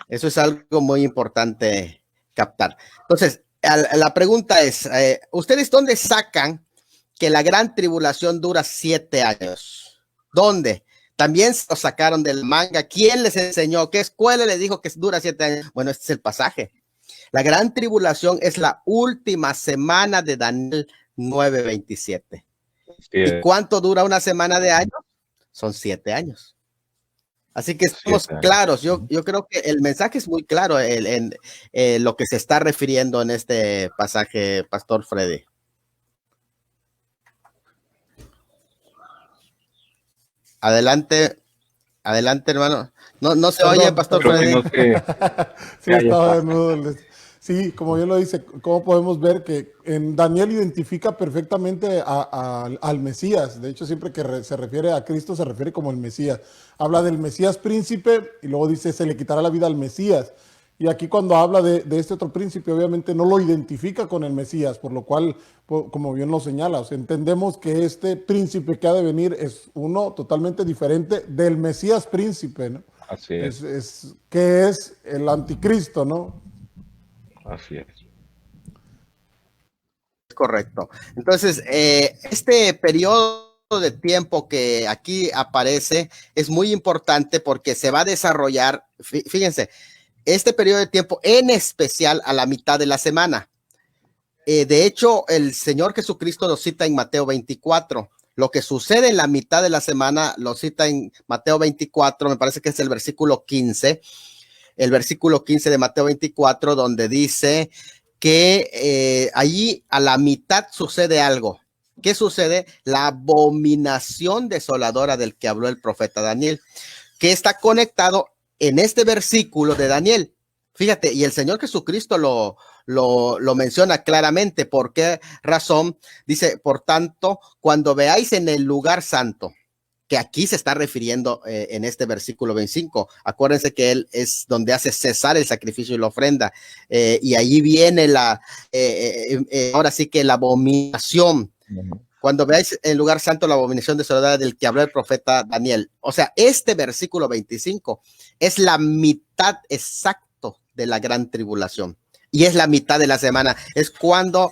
Eso es algo muy importante captar. Entonces, la pregunta es, ¿ustedes dónde sacan que la gran tribulación dura 7 años? ¿Dónde? También se lo sacaron del manga. ¿Quién les enseñó? ¿Qué escuela les dijo que dura 7 años? Bueno, este es el pasaje. La gran tribulación es la última semana de Daniel 9:27. ¿Y cuánto dura una semana de años? Son 7 años. Así que estamos claros. Yo creo que el mensaje es muy claro en lo que se está refiriendo en este pasaje, Pastor Freddy. Adelante, hermano. No se oye, Pastor Freddy. Sí, estaba desnudo. Sí, como bien lo dice, ¿cómo podemos ver que en Daniel identifica perfectamente al Mesías? De hecho, siempre que se refiere a Cristo, se refiere como el Mesías. Habla del Mesías príncipe y luego dice, se le quitará la vida al Mesías. Y aquí cuando habla de este otro príncipe, obviamente no lo identifica con el Mesías, por lo cual, como bien lo señala, o sea, entendemos que este príncipe que ha de venir es uno totalmente diferente del Mesías príncipe, ¿no? Así es. Que es el anticristo, ¿no? Así es. Correcto. Entonces, este periodo de tiempo que aquí aparece es muy importante porque se va a desarrollar, fíjense, este periodo de tiempo en especial a la mitad de la semana. De hecho, el Señor Jesucristo lo cita en Mateo 24. Lo que sucede en la mitad de la semana lo cita en Mateo 24, me parece que es el versículo 15. El versículo 15 de Mateo 24, donde dice que allí a la mitad sucede algo. ¿Qué sucede? La abominación desoladora del que habló el profeta Daniel, que está conectado en este versículo de Daniel. Fíjate, y el Señor Jesucristo lo menciona claramente. ¿Por qué razón? Dice, por tanto, cuando veáis en el lugar santo, que aquí se está refiriendo en este versículo 25. Acuérdense que él es donde hace cesar el sacrificio y la ofrenda. Y allí viene ahora sí que la abominación. Cuando veáis en el lugar santo la abominación desoladora del que habló el profeta Daniel. O sea, este versículo 25 es la mitad exacto de la gran tribulación. Y es la mitad de la semana, es cuando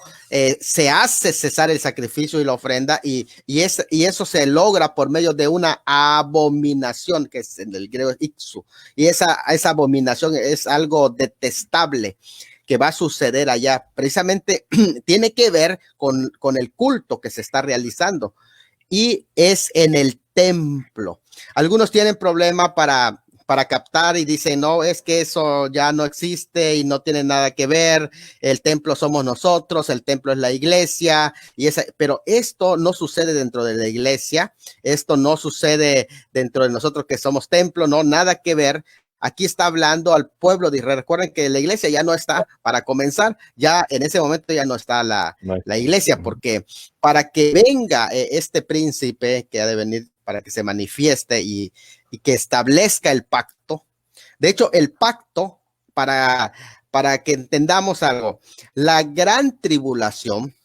se hace cesar el sacrificio y la ofrenda y eso se logra por medio de una abominación, que es en el griego ixu, y esa abominación es algo detestable que va a suceder allá. Precisamente tiene que ver con el culto que se está realizando y es en el templo. Algunos tienen problema para captar y dicen, no, es que eso ya no existe y no tiene nada que ver, el templo somos nosotros, el templo es la iglesia, pero esto no sucede dentro de la iglesia, esto no sucede dentro de nosotros que somos templo, no, nada que ver. Aquí está hablando al pueblo de Israel. Recuerden que la iglesia ya no está, para comenzar, ya en ese momento ya no está la iglesia, porque para que venga este príncipe que ha de venir, para que se manifieste y que establezca el pacto. De hecho, el pacto, para que entendamos algo, la gran tribulación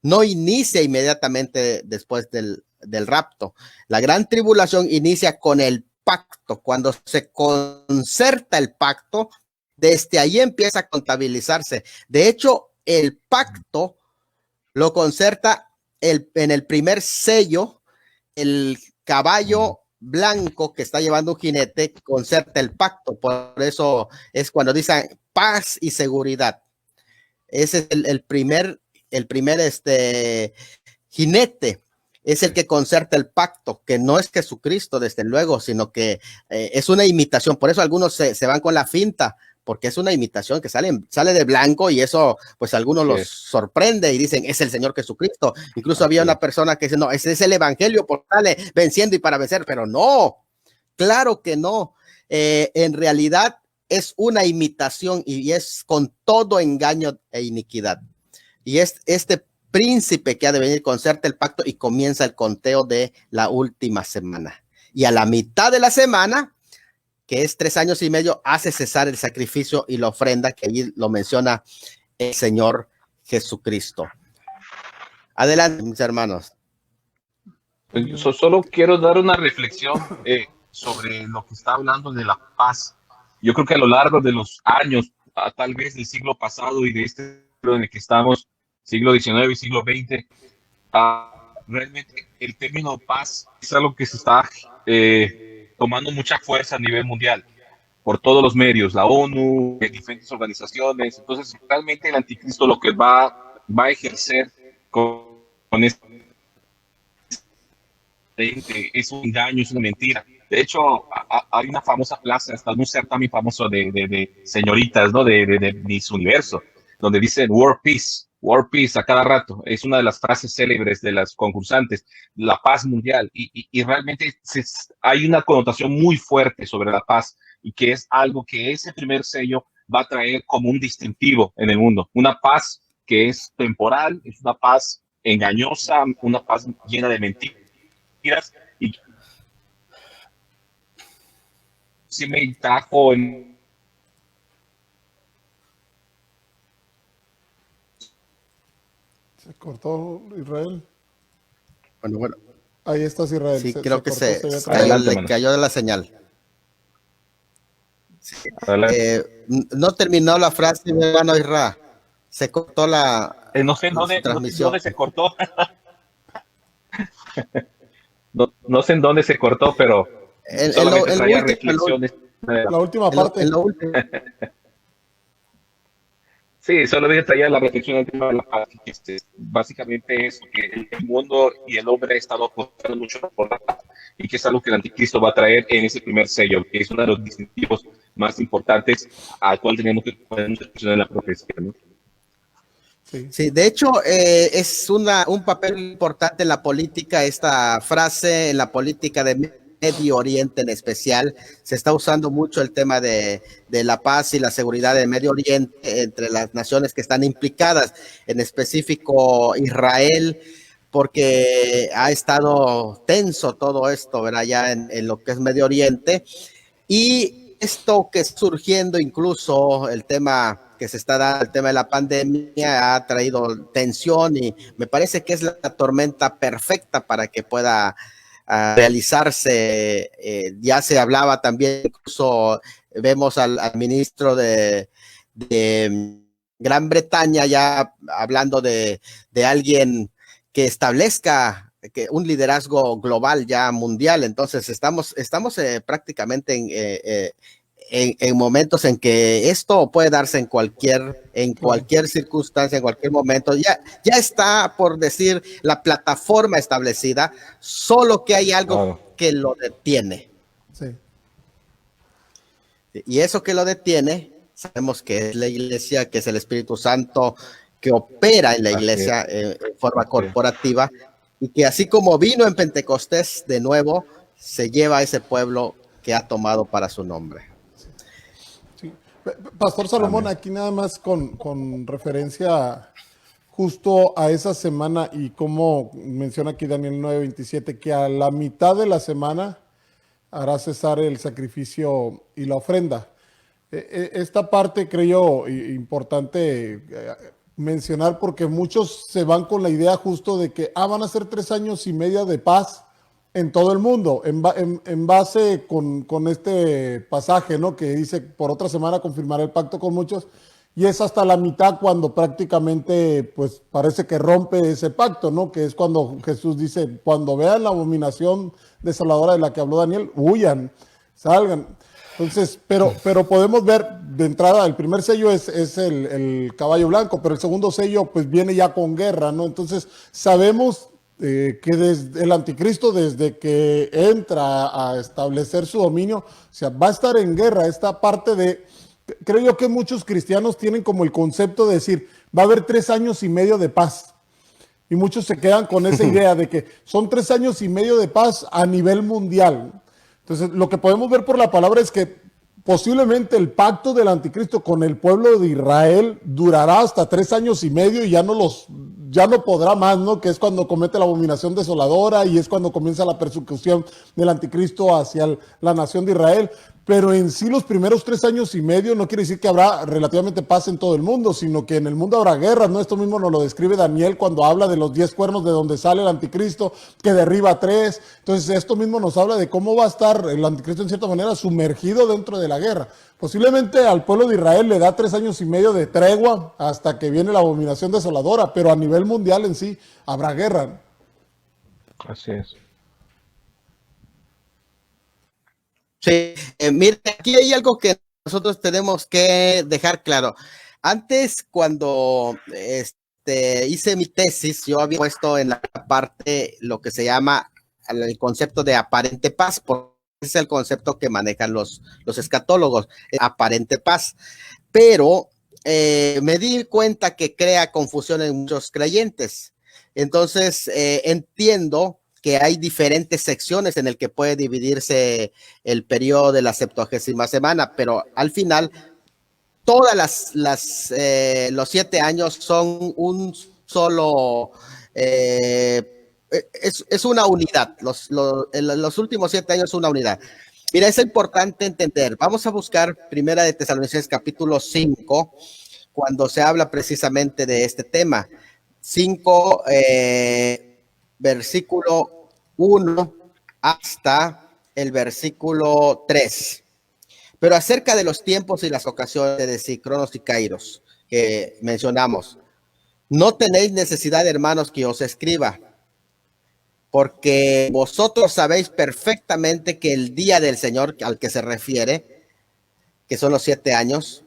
no inicia inmediatamente después del rapto. La gran tribulación inicia con el pacto, cuando se concerta el pacto, desde ahí empieza a contabilizarse. De hecho, el pacto lo concerta en el primer sello, el caballo blanco que está llevando un jinete concerta el pacto. Por eso es cuando dicen paz y seguridad. Ese es el primer jinete. Es el que concerta el pacto, que no es Jesucristo, desde luego, sino que es una imitación. Por eso algunos se van con la finta, porque es una imitación que sale de blanco y eso, pues a algunos los sorprende y dicen, es el Señor Jesucristo. Incluso había una persona que dice, no, ese es el evangelio, por darle venciendo y para vencer, pero no, claro que no. En realidad es una imitación y es con todo engaño e iniquidad. Y es este príncipe que ha de venir, concerta el pacto y comienza el conteo de la última semana. Y a la mitad de la semana, que es 3 años y medio, hace cesar el sacrificio y la ofrenda, que allí lo menciona el Señor Jesucristo. Adelante, mis hermanos. Solo quiero dar una reflexión sobre lo que está hablando de la paz. Yo creo que a lo largo de los años, tal vez del siglo pasado y de este siglo en el que estamos, siglo XIX y siglo XX, realmente el término paz es algo que se está tomando mucha fuerza a nivel mundial por todos los medios, la ONU, diferentes organizaciones. Entonces, realmente el anticristo lo que va a ejercer con este es un engaño, es una mentira. De hecho, hay una famosa plaza, hasta un certamen famoso de señoritas, ¿no? De Miss Universo, donde dicen World Peace a cada rato. Es una de las frases célebres de las concursantes, la paz mundial. Y realmente hay una connotación muy fuerte sobre la paz y que es algo que ese primer sello va a traer como un distintivo en el mundo. Una paz que es temporal, es una paz engañosa, una paz llena de mentiras. Y si me tajo en Se cortó Israel. Bueno. Ahí estás, Israel. Sí, creo que se Adelante, le cayó de la señal. No terminó la frase, mi hermano Isra. Se cortó la no sé dónde se cortó. No sé en dónde se cortó, pero solamente traía reflexiones. La última parte. Sí, solamente traía la reflexión del tema de la paz. Básicamente es que el mundo y el hombre ha estado apostando mucho por la paz y que es algo que el anticristo va a traer en ese primer sello, que es uno de los distintivos más importantes al cual tenemos que poner mucha atención en la profecía, ¿no? Sí, de hecho es un papel importante en la política, esta frase en la política de Medio Oriente en especial. Se está usando mucho el tema de la paz y la seguridad de Medio Oriente entre las naciones que están implicadas, en específico Israel, porque ha estado tenso todo esto, ¿verdad? Ya en lo que es Medio Oriente. Y esto que está surgiendo, incluso el tema que se está dando, el tema de la pandemia, ha traído tensión y me parece que es la tormenta perfecta para que pueda realizarse. Ya se hablaba también, incluso vemos al ministro de Gran Bretaña ya hablando de alguien que establezca un liderazgo global ya mundial. Entonces estamos prácticamente en momentos en que esto puede darse en cualquier circunstancia, en cualquier momento. Ya está, por decir, la plataforma establecida, solo que hay algo que lo detiene. Sí. Y eso que lo detiene, sabemos que es la iglesia, que es el Espíritu Santo que opera en la iglesia en forma corporativa, y que así como vino en Pentecostés de nuevo, se lleva a ese pueblo que ha tomado para su nombre. Sí. Pastor Salomón, aquí nada más con referencia justo a esa semana y como menciona aquí Daniel 9:27, que a la mitad de la semana hará cesar el sacrificio y la ofrenda. Esta parte creo importante mencionar, porque muchos se van con la idea justo de que van a ser 3 años y medio de paz en todo el mundo, en base con este pasaje, ¿no? Que dice, por otra semana confirmará el pacto con muchos, y es hasta la mitad cuando prácticamente, pues parece que rompe ese pacto, ¿no? Que es cuando Jesús dice, cuando vean la abominación desoladora de la que habló Daniel, huyan, salgan. Entonces, pero podemos ver de entrada, el primer sello es el caballo blanco, pero el segundo sello pues viene ya con guerra, ¿no? Entonces, sabemos que desde el anticristo, desde que entra a establecer su dominio, o sea, va a estar en guerra. Esta parte de, creo yo que muchos cristianos tienen como el concepto de decir, va a haber 3 años y medio de paz. Y muchos se quedan con esa idea de que son 3 años y medio de paz a nivel mundial. Entonces, lo que podemos ver por la palabra es que posiblemente el pacto del anticristo con el pueblo de Israel durará hasta 3 años y medio y ya no podrá más, ¿no? Que es cuando comete la abominación desoladora y es cuando comienza la persecución del anticristo hacia la nación de Israel. Pero en sí los primeros 3 años y medio no quiere decir que habrá relativamente paz en todo el mundo, sino que en el mundo habrá guerras, ¿no? Esto mismo nos lo describe Daniel cuando habla de los 10 cuernos de donde sale el anticristo, que derriba 3. Entonces esto mismo nos habla de cómo va a estar el anticristo en cierta manera sumergido dentro de la guerra. Posiblemente al pueblo de Israel le da 3 años y medio de tregua hasta que viene la abominación desoladora, pero a nivel mundial en sí habrá guerra. Así es. Sí, mire, aquí hay algo que nosotros tenemos que dejar claro. Antes, cuando hice mi tesis, yo había puesto en la parte lo que se llama el concepto de aparente paz, porque es el concepto que manejan los escatólogos, aparente paz. Pero me di cuenta que crea confusión en muchos creyentes. Entonces, entiendo que hay diferentes secciones en el que puede dividirse el periodo de la 70ª semana, pero al final todas los 7 años son un solo, es una unidad, los últimos 7 años es una unidad. Mira, es importante entender, vamos a buscar Primera de Tesalonicenses capítulo 5, cuando se habla precisamente de este tema. 5, versículo 1 hasta el versículo 3. Pero acerca de los tiempos y las ocasiones de Síncronos y Kairos que mencionamos, no tenéis necesidad, hermanos, que os escriba, porque vosotros sabéis perfectamente que el día del Señor al que se refiere, que son los 7 años,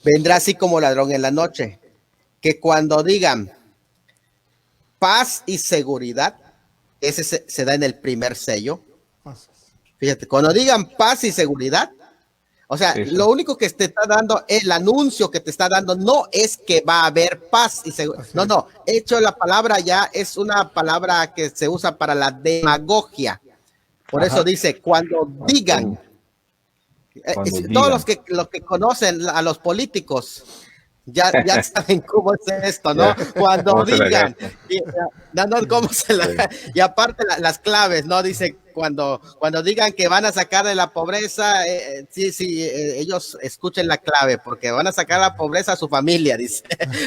vendrá así como ladrón en la noche, que cuando digan paz y seguridad, ese se da en el primer sello. Fíjate, cuando digan paz y seguridad, o sea, sí. Lo único que te está dando, el anuncio que te está dando, no es que va a haber paz y seguridad. No, hecho la palabra ya es una palabra que se usa para la demagogia. Por eso dice, cuando digan, todos los que conocen a los políticos, ya saben cómo es esto, ¿no? Cuando digan, y aparte las claves, ¿no? Dice, cuando digan que van a sacar de la pobreza, ellos escuchen la clave, porque van a sacar la pobreza a su familia, dice.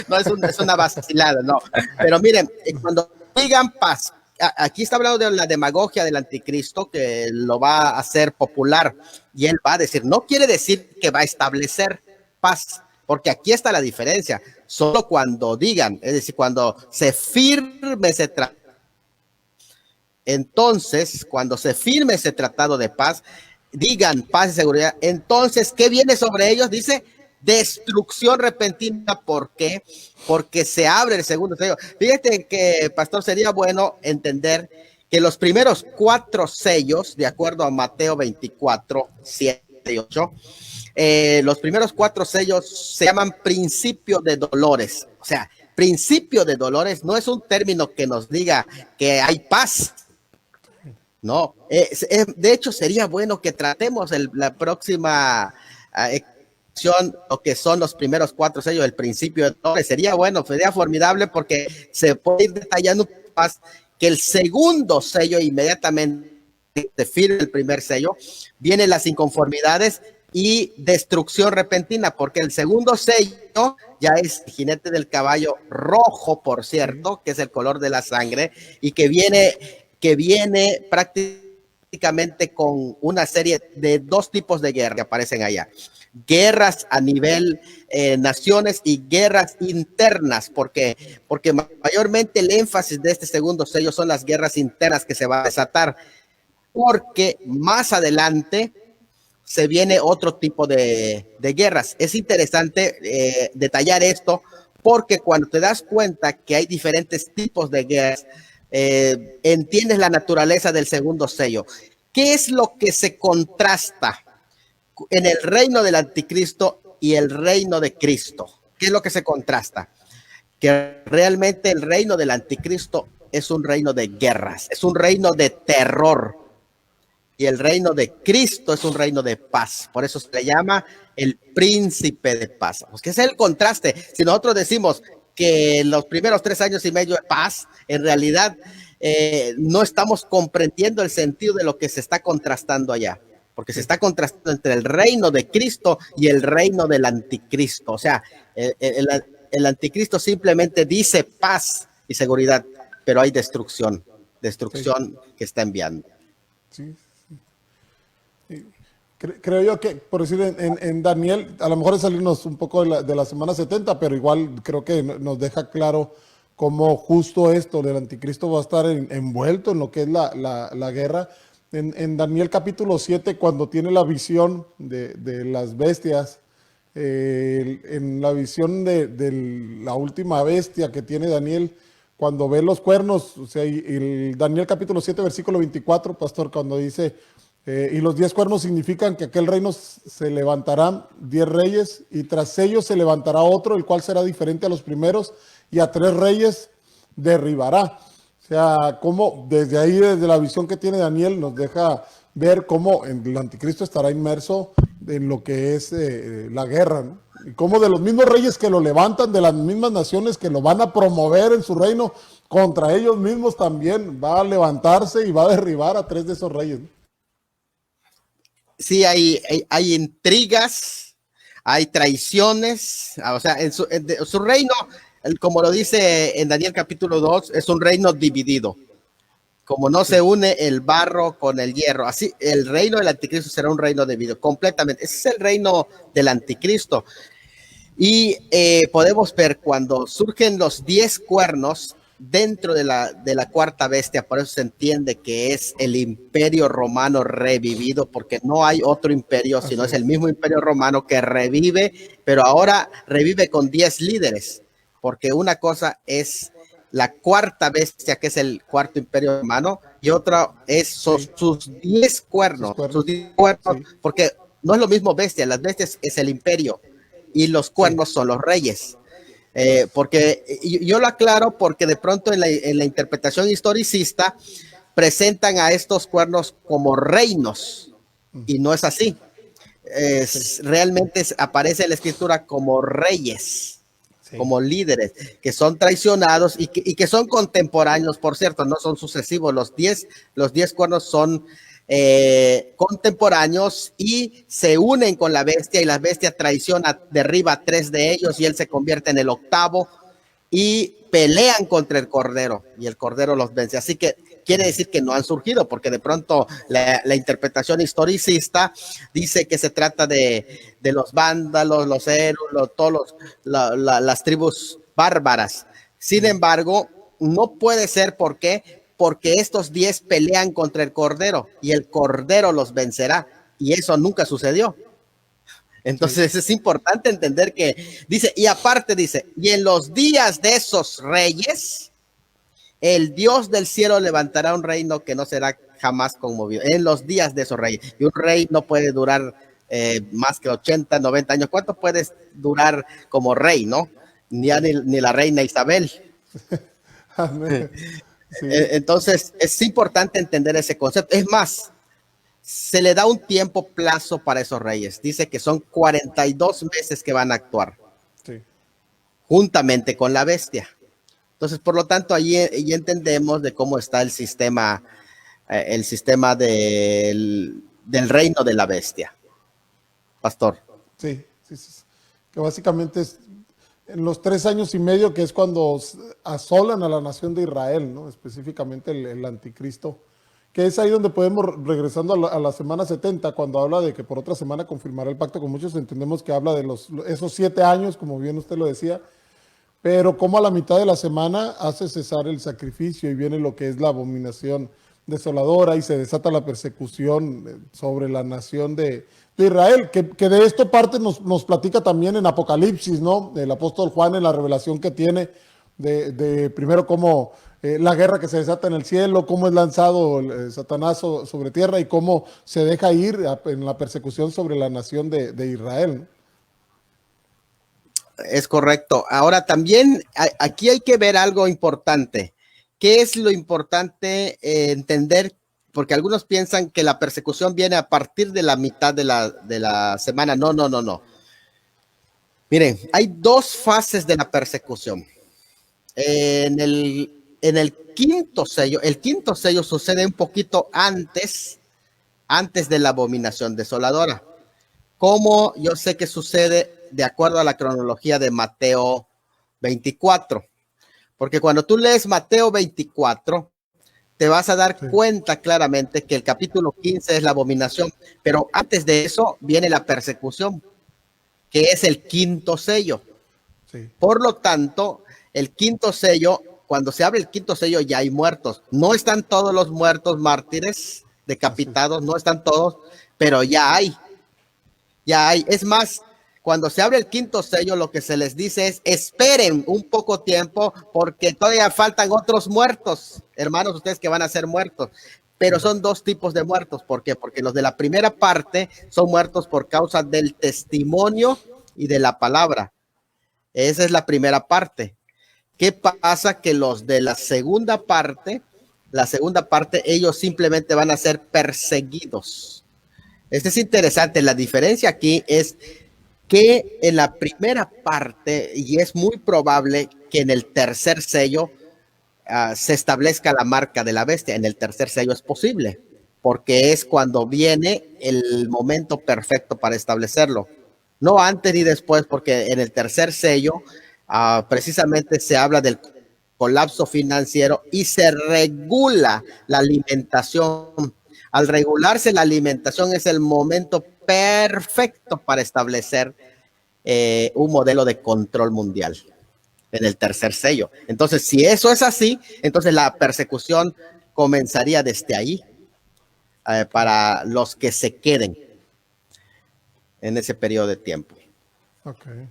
No es una vacilada, no. Pero miren, cuando digan paz, aquí está hablando de la demagogia del anticristo, que lo va a hacer popular, y él va a decir, no quiere decir que va a establecer paz, porque aquí está la diferencia. Solo cuando digan, es decir, cuando se firme ese tratado. Entonces, cuando se firme ese tratado de paz, digan paz y seguridad. Entonces, ¿qué viene sobre ellos? Dice, destrucción repentina. ¿Por qué? Porque se abre el segundo sello. Fíjate que, pastor, sería bueno entender que los primeros 4 sellos, de acuerdo a Mateo 24, 7 y 8, los primeros 4 sellos se llaman principio de dolores. O sea, principio de dolores no es un término que nos diga que hay paz. No, de hecho sería bueno que tratemos la próxima lo que son los primeros 4 sellos del principio de dolores. Sería bueno, sería formidable, porque se puede ir detallando más que el segundo sello inmediatamente se firma el primer sello, vienen las inconformidades y destrucción repentina, porque el segundo sello ya es el jinete del caballo rojo, por cierto, que es el color de la sangre, y que viene que viene prácticamente con una serie de dos tipos de guerra que aparecen allá. Guerras a nivel naciones y guerras internas, porque mayormente el énfasis de este segundo sello son las guerras internas que se va a desatar, porque más adelante se viene otro tipo de guerras. Es interesante detallar esto, porque cuando te das cuenta que hay diferentes tipos de guerras, entiendes la naturaleza del segundo sello. ¿Qué es lo que se contrasta en el reino del anticristo y el reino de Cristo? ¿Qué es lo que se contrasta? Que realmente el reino del anticristo es un reino de guerras, es un reino de terror. Y el reino de Cristo es un reino de paz. Por eso se le llama el príncipe de paz. Pues que es el contraste. Si nosotros decimos que los primeros 3 años y medio de paz, en realidad no estamos comprendiendo el sentido de lo que se está contrastando allá. Porque se está contrastando entre el reino de Cristo y el reino del anticristo. O sea, el anticristo simplemente dice paz y seguridad, pero hay destrucción que está enviando. Sí. Creo yo que, por decir, en Daniel, a lo mejor es salirnos un poco de la semana 70, pero igual creo que nos deja claro cómo justo esto del anticristo va a estar envuelto en lo que es la guerra. En Daniel capítulo 7, cuando tiene la visión de las bestias, en la visión de la última bestia que tiene Daniel, cuando ve los cuernos, o sea, y Daniel capítulo 7, versículo 24, pastor, cuando dice... y los 10 cuernos significan que aquel reino se levantarán 10 reyes y tras ellos se levantará otro, el cual será diferente a los primeros y a 3 reyes derribará. O sea, cómo desde ahí, desde la visión que tiene Daniel, nos deja ver cómo el anticristo estará inmerso en lo que es la guerra, ¿no? Y cómo de los mismos reyes que lo levantan, de las mismas naciones que lo van a promover en su reino, contra ellos mismos también va a levantarse y va a derribar a 3 de esos reyes, ¿no? Sí, hay intrigas, hay traiciones, o sea, en su reino, como lo dice en Daniel capítulo 2, es un reino dividido. Como no se une el barro con el hierro, así el reino del anticristo será un reino dividido completamente. Ese es el reino del anticristo. Y podemos ver cuando surgen los 10 cuernos dentro de la cuarta bestia, por eso se entiende que es el imperio romano revivido, porque no hay otro imperio, sino es el mismo imperio romano que revive, pero ahora revive con 10 líderes, porque una cosa es la cuarta bestia, que es el cuarto imperio romano, y otra es sus 10 cuernos, sí. Porque no es lo mismo bestia, las bestias es el imperio, y los cuernos son los reyes. Porque yo lo aclaro porque de pronto en la interpretación historicista presentan a estos cuernos como reinos y no es así. Realmente aparece en la escritura como reyes, como líderes que son traicionados y que son contemporáneos, por cierto, no son sucesivos. Los 10 cuernos son contemporáneos y se unen con la bestia y la bestia traiciona, derriba a 3 de ellos y él se convierte en el octavo y pelean contra el cordero y el cordero los vence. Así que quiere decir que no han surgido, porque de pronto la interpretación historicista dice que se trata de los vándalos, los héroes, todos las tribus bárbaras. Sin embargo, no puede ser. ¿Por qué? Porque estos 10 pelean contra el cordero y el cordero los vencerá, y eso nunca sucedió. Entonces es importante entender que dice, y aparte dice, y en los días de esos reyes, el Dios del cielo levantará un reino que no será jamás conmovido. En los días de esos reyes. Y un rey no puede durar más que 80, 90 años. ¿Cuánto puedes durar como rey, no? Ni la reina Isabel. Amén. Sí. Entonces es importante entender ese concepto. Es más, se le da un tiempo plazo para esos reyes. Dice que son 42 meses que van a actuar juntamente con la bestia. Entonces, por lo tanto, ahí entendemos de cómo está el sistema del reino de la bestia. Pastor. Sí. Que básicamente en los 3 años y medio, que es cuando asolan a la nación de Israel, ¿no? Específicamente el anticristo, que es ahí donde podemos, regresando a la semana 70, cuando habla de que por otra semana confirmará el pacto con muchos, entendemos que habla de esos 7 años, como bien usted lo decía, pero como a la mitad de la semana hace cesar el sacrificio y viene lo que es la abominación desoladora y se desata la persecución sobre la nación de Israel, que de esto parte nos platica también en Apocalipsis, ¿no? El apóstol Juan, en la revelación que tiene de primero cómo la guerra que se desata en el cielo, cómo es lanzado Satanás sobre tierra y cómo se deja ir en la persecución sobre la nación de Israel, ¿no? Es correcto. Ahora también aquí hay que ver algo importante. ¿Qué es lo importante entender? Porque algunos piensan que la persecución viene a partir de la mitad de la semana. No, no, no, no. Miren, hay 2 fases de la persecución. En el quinto sello, el quinto sello sucede un poquito antes de la abominación desoladora. Como yo sé que sucede de acuerdo a la cronología de Mateo 24. Porque cuando tú lees Mateo 24, te vas a dar cuenta claramente que el capítulo 15 es la abominación, pero antes de eso viene la persecución, que es el quinto sello. Sí. Por lo tanto, el quinto sello, cuando se abre el quinto sello, ya hay muertos. No están todos los muertos mártires decapitados, no están todos, pero ya hay. Ya hay. Es más, cuando se abre el quinto sello, lo que se les dice es: esperen un poco tiempo, porque todavía faltan otros muertos, hermanos, ustedes que van a ser muertos. Pero son 2 tipos de muertos. ¿Por qué? Porque los de la primera parte son muertos por causa del testimonio y de la palabra. Esa es la primera parte. ¿Qué pasa? Que los de la segunda parte, ellos simplemente van a ser perseguidos. Esto es interesante. La diferencia aquí es que en la primera parte, y es muy probable que en el tercer sello se establezca la marca de la bestia. En el tercer sello es posible, porque es cuando viene el momento perfecto para establecerlo. No antes ni después, porque en el tercer sello precisamente se habla del colapso financiero y se regula la alimentación. Al regularse la alimentación es el momento perfecto para establecer un modelo de control mundial en el tercer sello. Entonces, si eso es así, entonces la persecución comenzaría desde ahí para los que se queden en ese periodo de tiempo. Okay.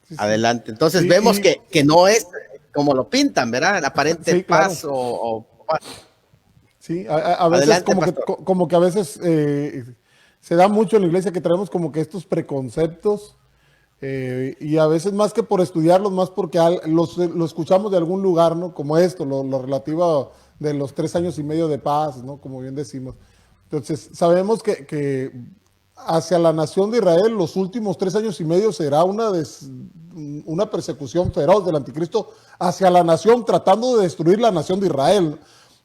Sí, Adelante. Entonces sí, vemos que no es como lo pintan, ¿verdad? La aparente Sí, claro. paz Sí, a veces Adelante, como que a veces se da mucho en la iglesia que traemos como que estos preconceptos y a veces más que por estudiarlos, más porque lo escuchamos de algún lugar, ¿no? Como esto, lo relativo de los 3 años y medio de paz, ¿no? Como bien decimos. Entonces, sabemos que hacia la nación de Israel los últimos 3 años y medio será una persecución feroz del anticristo hacia la nación, tratando de destruir la nación de Israel.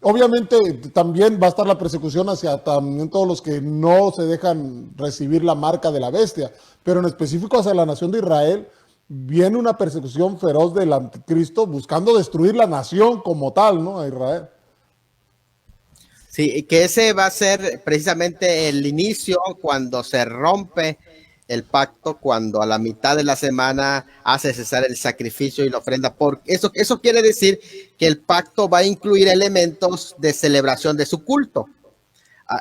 Obviamente también va a estar la persecución hacia también todos los que no se dejan recibir la marca de la bestia, pero en específico hacia la nación de Israel viene una persecución feroz del anticristo buscando destruir la nación como tal, ¿no? A Israel. Sí, que ese va a ser precisamente el inicio cuando se rompe el pacto, cuando a la mitad de la semana hace cesar el sacrificio y la ofrenda. Eso quiere decir que el pacto va a incluir elementos de celebración de su culto.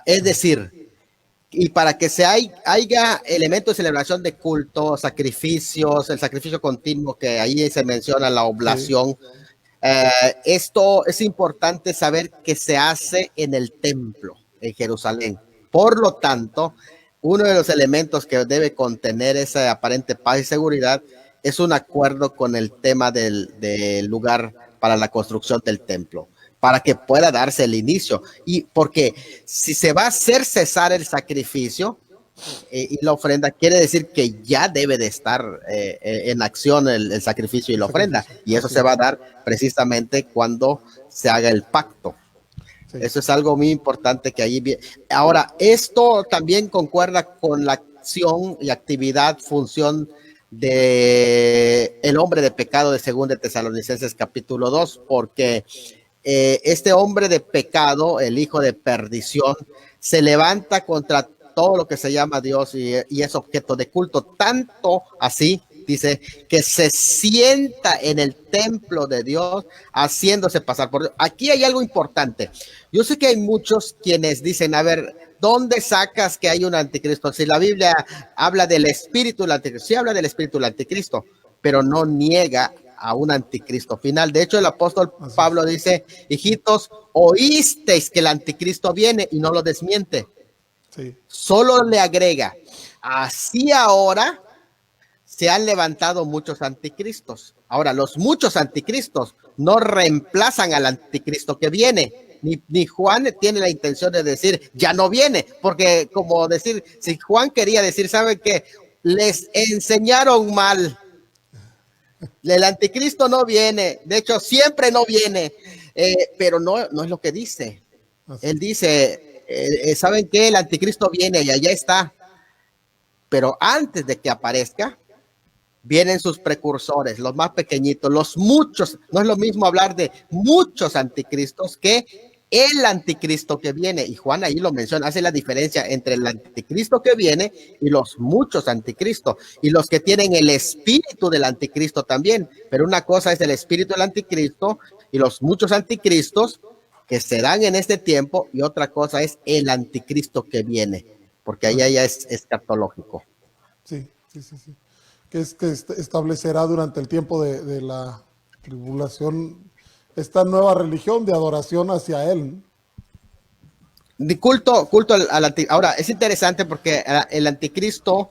Es decir, y para que haya elementos de celebración de culto, sacrificios, el sacrificio continuo, que ahí se menciona la oblación. Sí. Esto es importante saber que se hace en el templo en Jerusalén. Por lo tanto, uno de los elementos que debe contener esa aparente paz y seguridad es un acuerdo con el tema del lugar para la construcción del templo, para que pueda darse el inicio. Y porque si se va a hacer cesar el sacrificio y la ofrenda, quiere decir que ya debe de estar en acción el sacrificio y la ofrenda. Y eso se va a dar precisamente cuando se haga el pacto. Sí. Eso es algo muy importante que allí viene. Ahora, esto también concuerda con la acción y actividad, función de el hombre de pecado de 2 de Tesalonicenses capítulo 2, porque este hombre de pecado, el hijo de perdición, se levanta contra todo lo que se llama Dios y es objeto de culto, tanto así, dice, que se sienta en el templo de Dios haciéndose pasar por Dios. Aquí hay algo importante. Yo sé que hay muchos quienes dicen, a ver, ¿dónde sacas que hay un anticristo? Si la Biblia habla del espíritu del anticristo, sí habla del espíritu del anticristo, pero no niega a un anticristo final. De hecho, el apóstol Pablo dice, hijitos, oísteis que el anticristo viene, y no lo desmiente. Sí. Solo le agrega, así ahora se han levantado muchos anticristos. Ahora, los muchos anticristos no reemplazan al anticristo que viene. Ni Juan tiene la intención de decir, ya no viene, porque como decir, si Juan quería decir, ¿saben qué? Les enseñaron mal. El anticristo no viene, de hecho siempre no viene, pero no es lo que dice. Él dice, ¿saben qué? El anticristo viene y allá está, pero antes de que aparezca, vienen sus precursores, los más pequeñitos, los muchos. No es lo mismo hablar de muchos anticristos que el anticristo que viene, y Juan ahí lo menciona, hace la diferencia entre el anticristo que viene y los muchos anticristos, y los que tienen el espíritu del anticristo también. Pero una cosa es el espíritu del anticristo y los muchos anticristos que se dan en este tiempo, y otra cosa es el anticristo que viene, porque ahí ya es escatológico. Sí. Que es que establecerá durante el tiempo de la tribulación esta nueva religión de adoración hacia él. De culto al anticristo. Ahora, es interesante porque el anticristo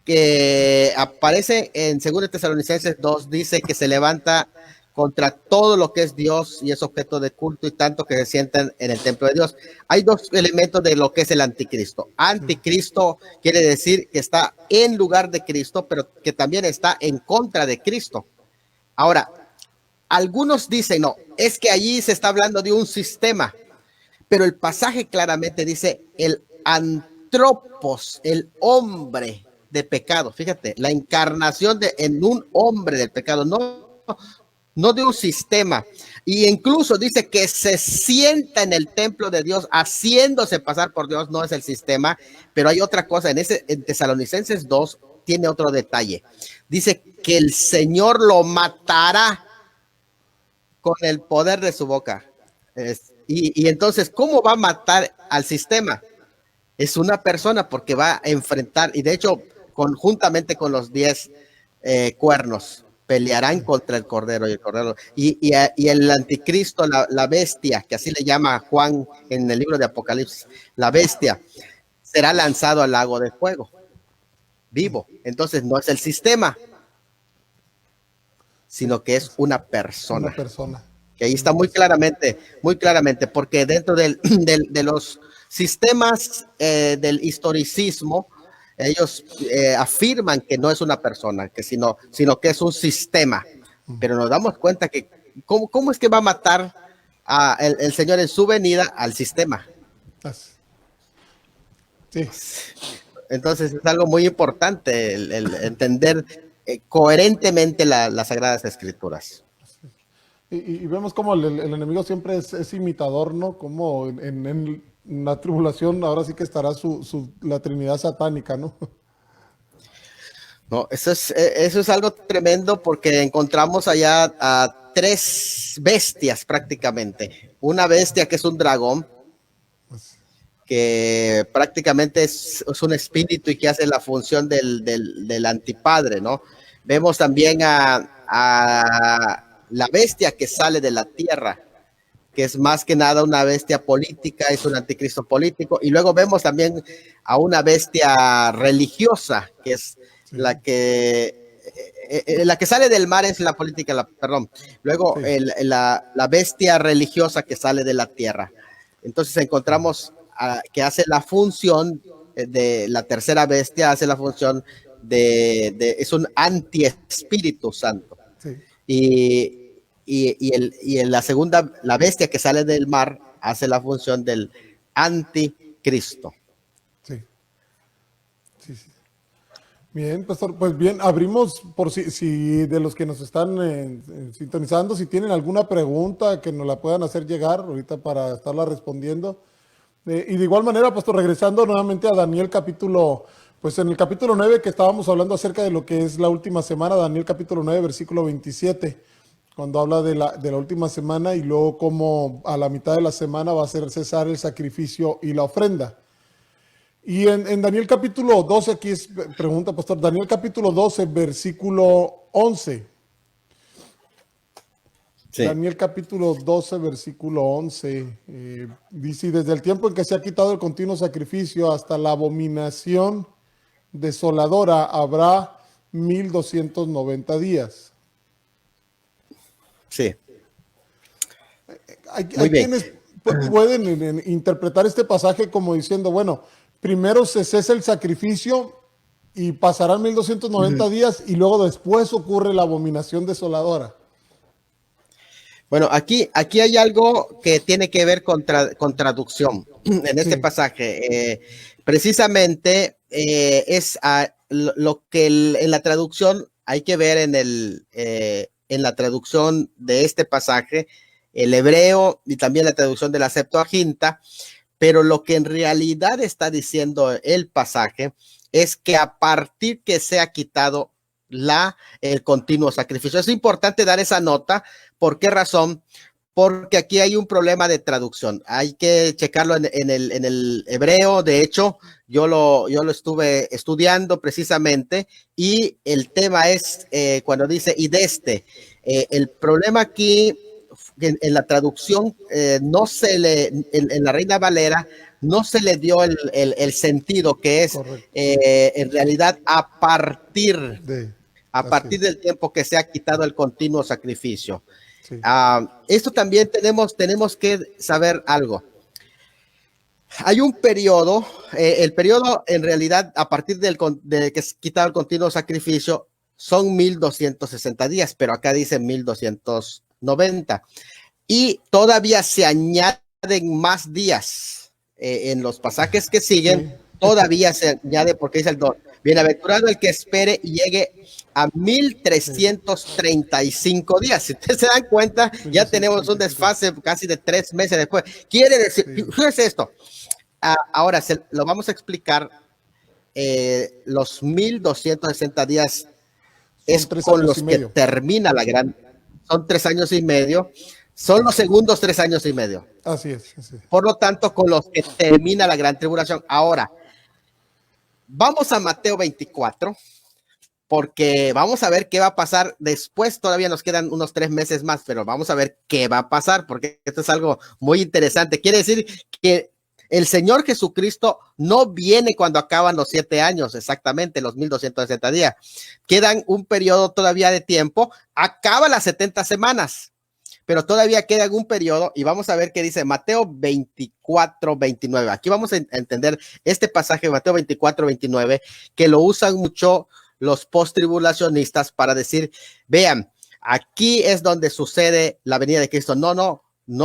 que aparece en 2 Tesalonicenses 2 dice que se levanta contra todo lo que es Dios y es objeto de culto, y tanto que se sientan en el templo de Dios. Hay dos elementos de lo que es el anticristo. Anticristo quiere decir que está en lugar de Cristo, pero que también está en contra de Cristo. Ahora, algunos dicen, no, es que allí se está hablando de un sistema, pero el pasaje claramente dice el antropos, el hombre de pecado. Fíjate, la encarnación en un hombre del pecado, no de un sistema. Y incluso dice que se sienta en el templo de Dios haciéndose pasar por Dios. No es el sistema, pero hay otra cosa. En Tesalonicenses 2 tiene otro detalle. Dice que el Señor lo matará con el poder de su boca. Y entonces, ¿cómo va a matar al sistema? Es una persona, porque va a enfrentar, y de hecho, conjuntamente con los 10 cuernos, pelearán contra el Cordero, y el anticristo, la bestia, que así le llama Juan en el libro de Apocalipsis, la bestia, será lanzado al lago de fuego, vivo. Entonces no es el sistema, sino que es una persona. Una persona. Que ahí está muy claramente, porque dentro de los sistemas del historicismo, ellos afirman que no es una persona, sino que es un sistema. Pero nos damos cuenta que ¿cómo es que va a matar el Señor en su venida al sistema? Sí. Entonces es algo muy importante el entender coherentemente las Sagradas Escrituras. Y vemos como el enemigo siempre es imitador, ¿no? Como en la tribulación ahora sí que estará la Trinidad satánica, ¿no? No, eso es algo tremendo, porque encontramos allá a 3 bestias prácticamente. Una bestia que es un dragón, que prácticamente es un espíritu y que hace la función del antipadre, ¿no? Vemos también a la bestia que sale de la tierra, que es más que nada una bestia política, es un anticristo político. Y luego vemos también a una bestia religiosa, que es la que sale del mar, es la política, perdón. Luego la bestia religiosa que sale de la tierra. Entonces encontramos que hace la función de la tercera bestia, hace la función es un anti-espíritu santo. Sí. Y en la segunda, la bestia que sale del mar, hace la función del anticristo. Sí. Bien, pastor, pues bien, abrimos por si de los que nos están sintonizando, si tienen alguna pregunta que nos la puedan hacer llegar ahorita para estarla respondiendo. Y de igual manera, pastor, regresando nuevamente a Daniel capítulo, pues en el capítulo 9 que estábamos hablando acerca de lo que es la última semana, Daniel capítulo 9, versículo 27, cuando habla de la última semana y luego cómo a la mitad de la semana va a hacer cesar el sacrificio y la ofrenda. Y en Daniel capítulo 12, aquí es pregunta, pastor, Daniel capítulo 12, versículo 11. Sí. Daniel capítulo 12, versículo 11, dice, y desde el tiempo en que se ha quitado el continuo sacrificio hasta la abominación desoladora habrá 1290 días. Sí. Hay Muy bien. quienes pueden interpretar este pasaje como diciendo, bueno, primero se cesa el sacrificio y pasarán 1290 días y luego después ocurre la abominación desoladora. Bueno, aquí hay algo que tiene que ver con traducción en este pasaje. Precisamente es lo que en la traducción hay que ver en la traducción de este pasaje, el hebreo y también la traducción de la Septuaginta, pero lo que en realidad está diciendo el pasaje es que a partir que se ha quitado el continuo sacrificio. Es importante dar esa nota. ¿Por qué razón? Porque aquí hay un problema de traducción. Hay que checarlo en el hebreo. De hecho, yo lo estuve estudiando precisamente y el tema es cuando dice y desde. El problema aquí en la traducción no se le, en la Reina Valera no se le dio el sentido que es en realidad a partir del tiempo que se ha quitado el continuo sacrificio. Sí. Esto también tenemos que saber algo. Hay un periodo, el periodo en realidad a partir de que se ha quitado el continuo sacrificio son 1260 días, pero acá dice 1290 y todavía se añaden más días en los pasajes que siguen. Sí. Todavía se añade porque dice el 2. Bienaventurado el que espere y llegue a 1335 días. Si ustedes se dan cuenta, ya tenemos un desfase casi de 3 meses después. Quiere decir, fíjense esto. Ahora lo vamos a explicar. Los 1260 días es con los que termina la gran. Son 3 años y medio. Son los segundos 3 años y medio. Así es. Por lo tanto, con los que termina la gran tribulación. Ahora, vamos a Mateo 24, porque vamos a ver qué va a pasar después. Todavía nos quedan unos 3 meses más, pero vamos a ver qué va a pasar, porque esto es algo muy interesante. Quiere decir que el Señor Jesucristo no viene cuando acaban los 7 años, exactamente, los 1260 días. Quedan un periodo todavía de tiempo, acaba las 70 semanas. Pero todavía queda algún periodo y vamos a ver qué dice Mateo 24, 29. Aquí vamos a entender este pasaje de Mateo 24, 29, que lo usan mucho los post-tribulacionistas para decir, vean, aquí es donde sucede la venida de Cristo. No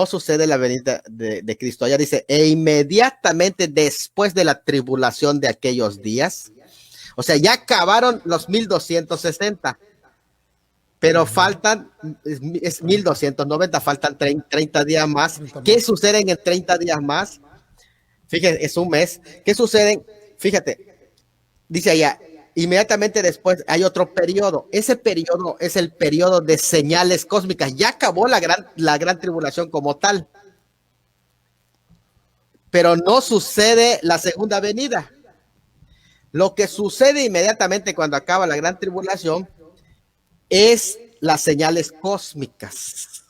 sucede la venida de Cristo. Allá dice, e inmediatamente después de la tribulación de aquellos días, o sea, ya acabaron los 1260. Pero faltan, es 1290, faltan 30 días más. ¿Qué sucede en 30 días más? Fíjense, es un mes. ¿Qué sucede? Fíjate, dice allá, inmediatamente después hay otro periodo. Ese periodo es el periodo de señales cósmicas. Ya acabó la gran tribulación como tal. Pero no sucede la segunda venida. Lo que sucede inmediatamente cuando acaba la gran tribulación es las señales cósmicas,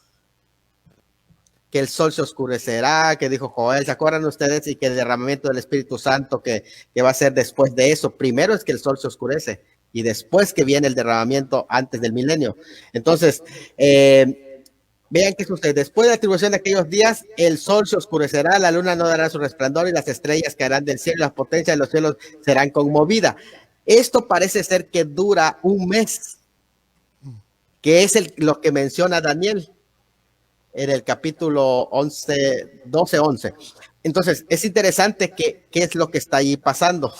que el sol se oscurecerá, que dijo Joel, ¿se acuerdan ustedes? Y que el derramamiento del Espíritu Santo que va a ser después de eso. Primero es que el sol se oscurece y después que viene el derramamiento antes del milenio. Entonces, vean qué sucede. Después de la tribulación de aquellos días, el sol se oscurecerá, la luna no dará su resplandor y las estrellas caerán del cielo y las potencias de los cielos serán conmovidas. Esto parece ser que dura un mes, que es lo que menciona Daniel en el capítulo 12, 11. Entonces, es interesante qué es lo que está ahí pasando.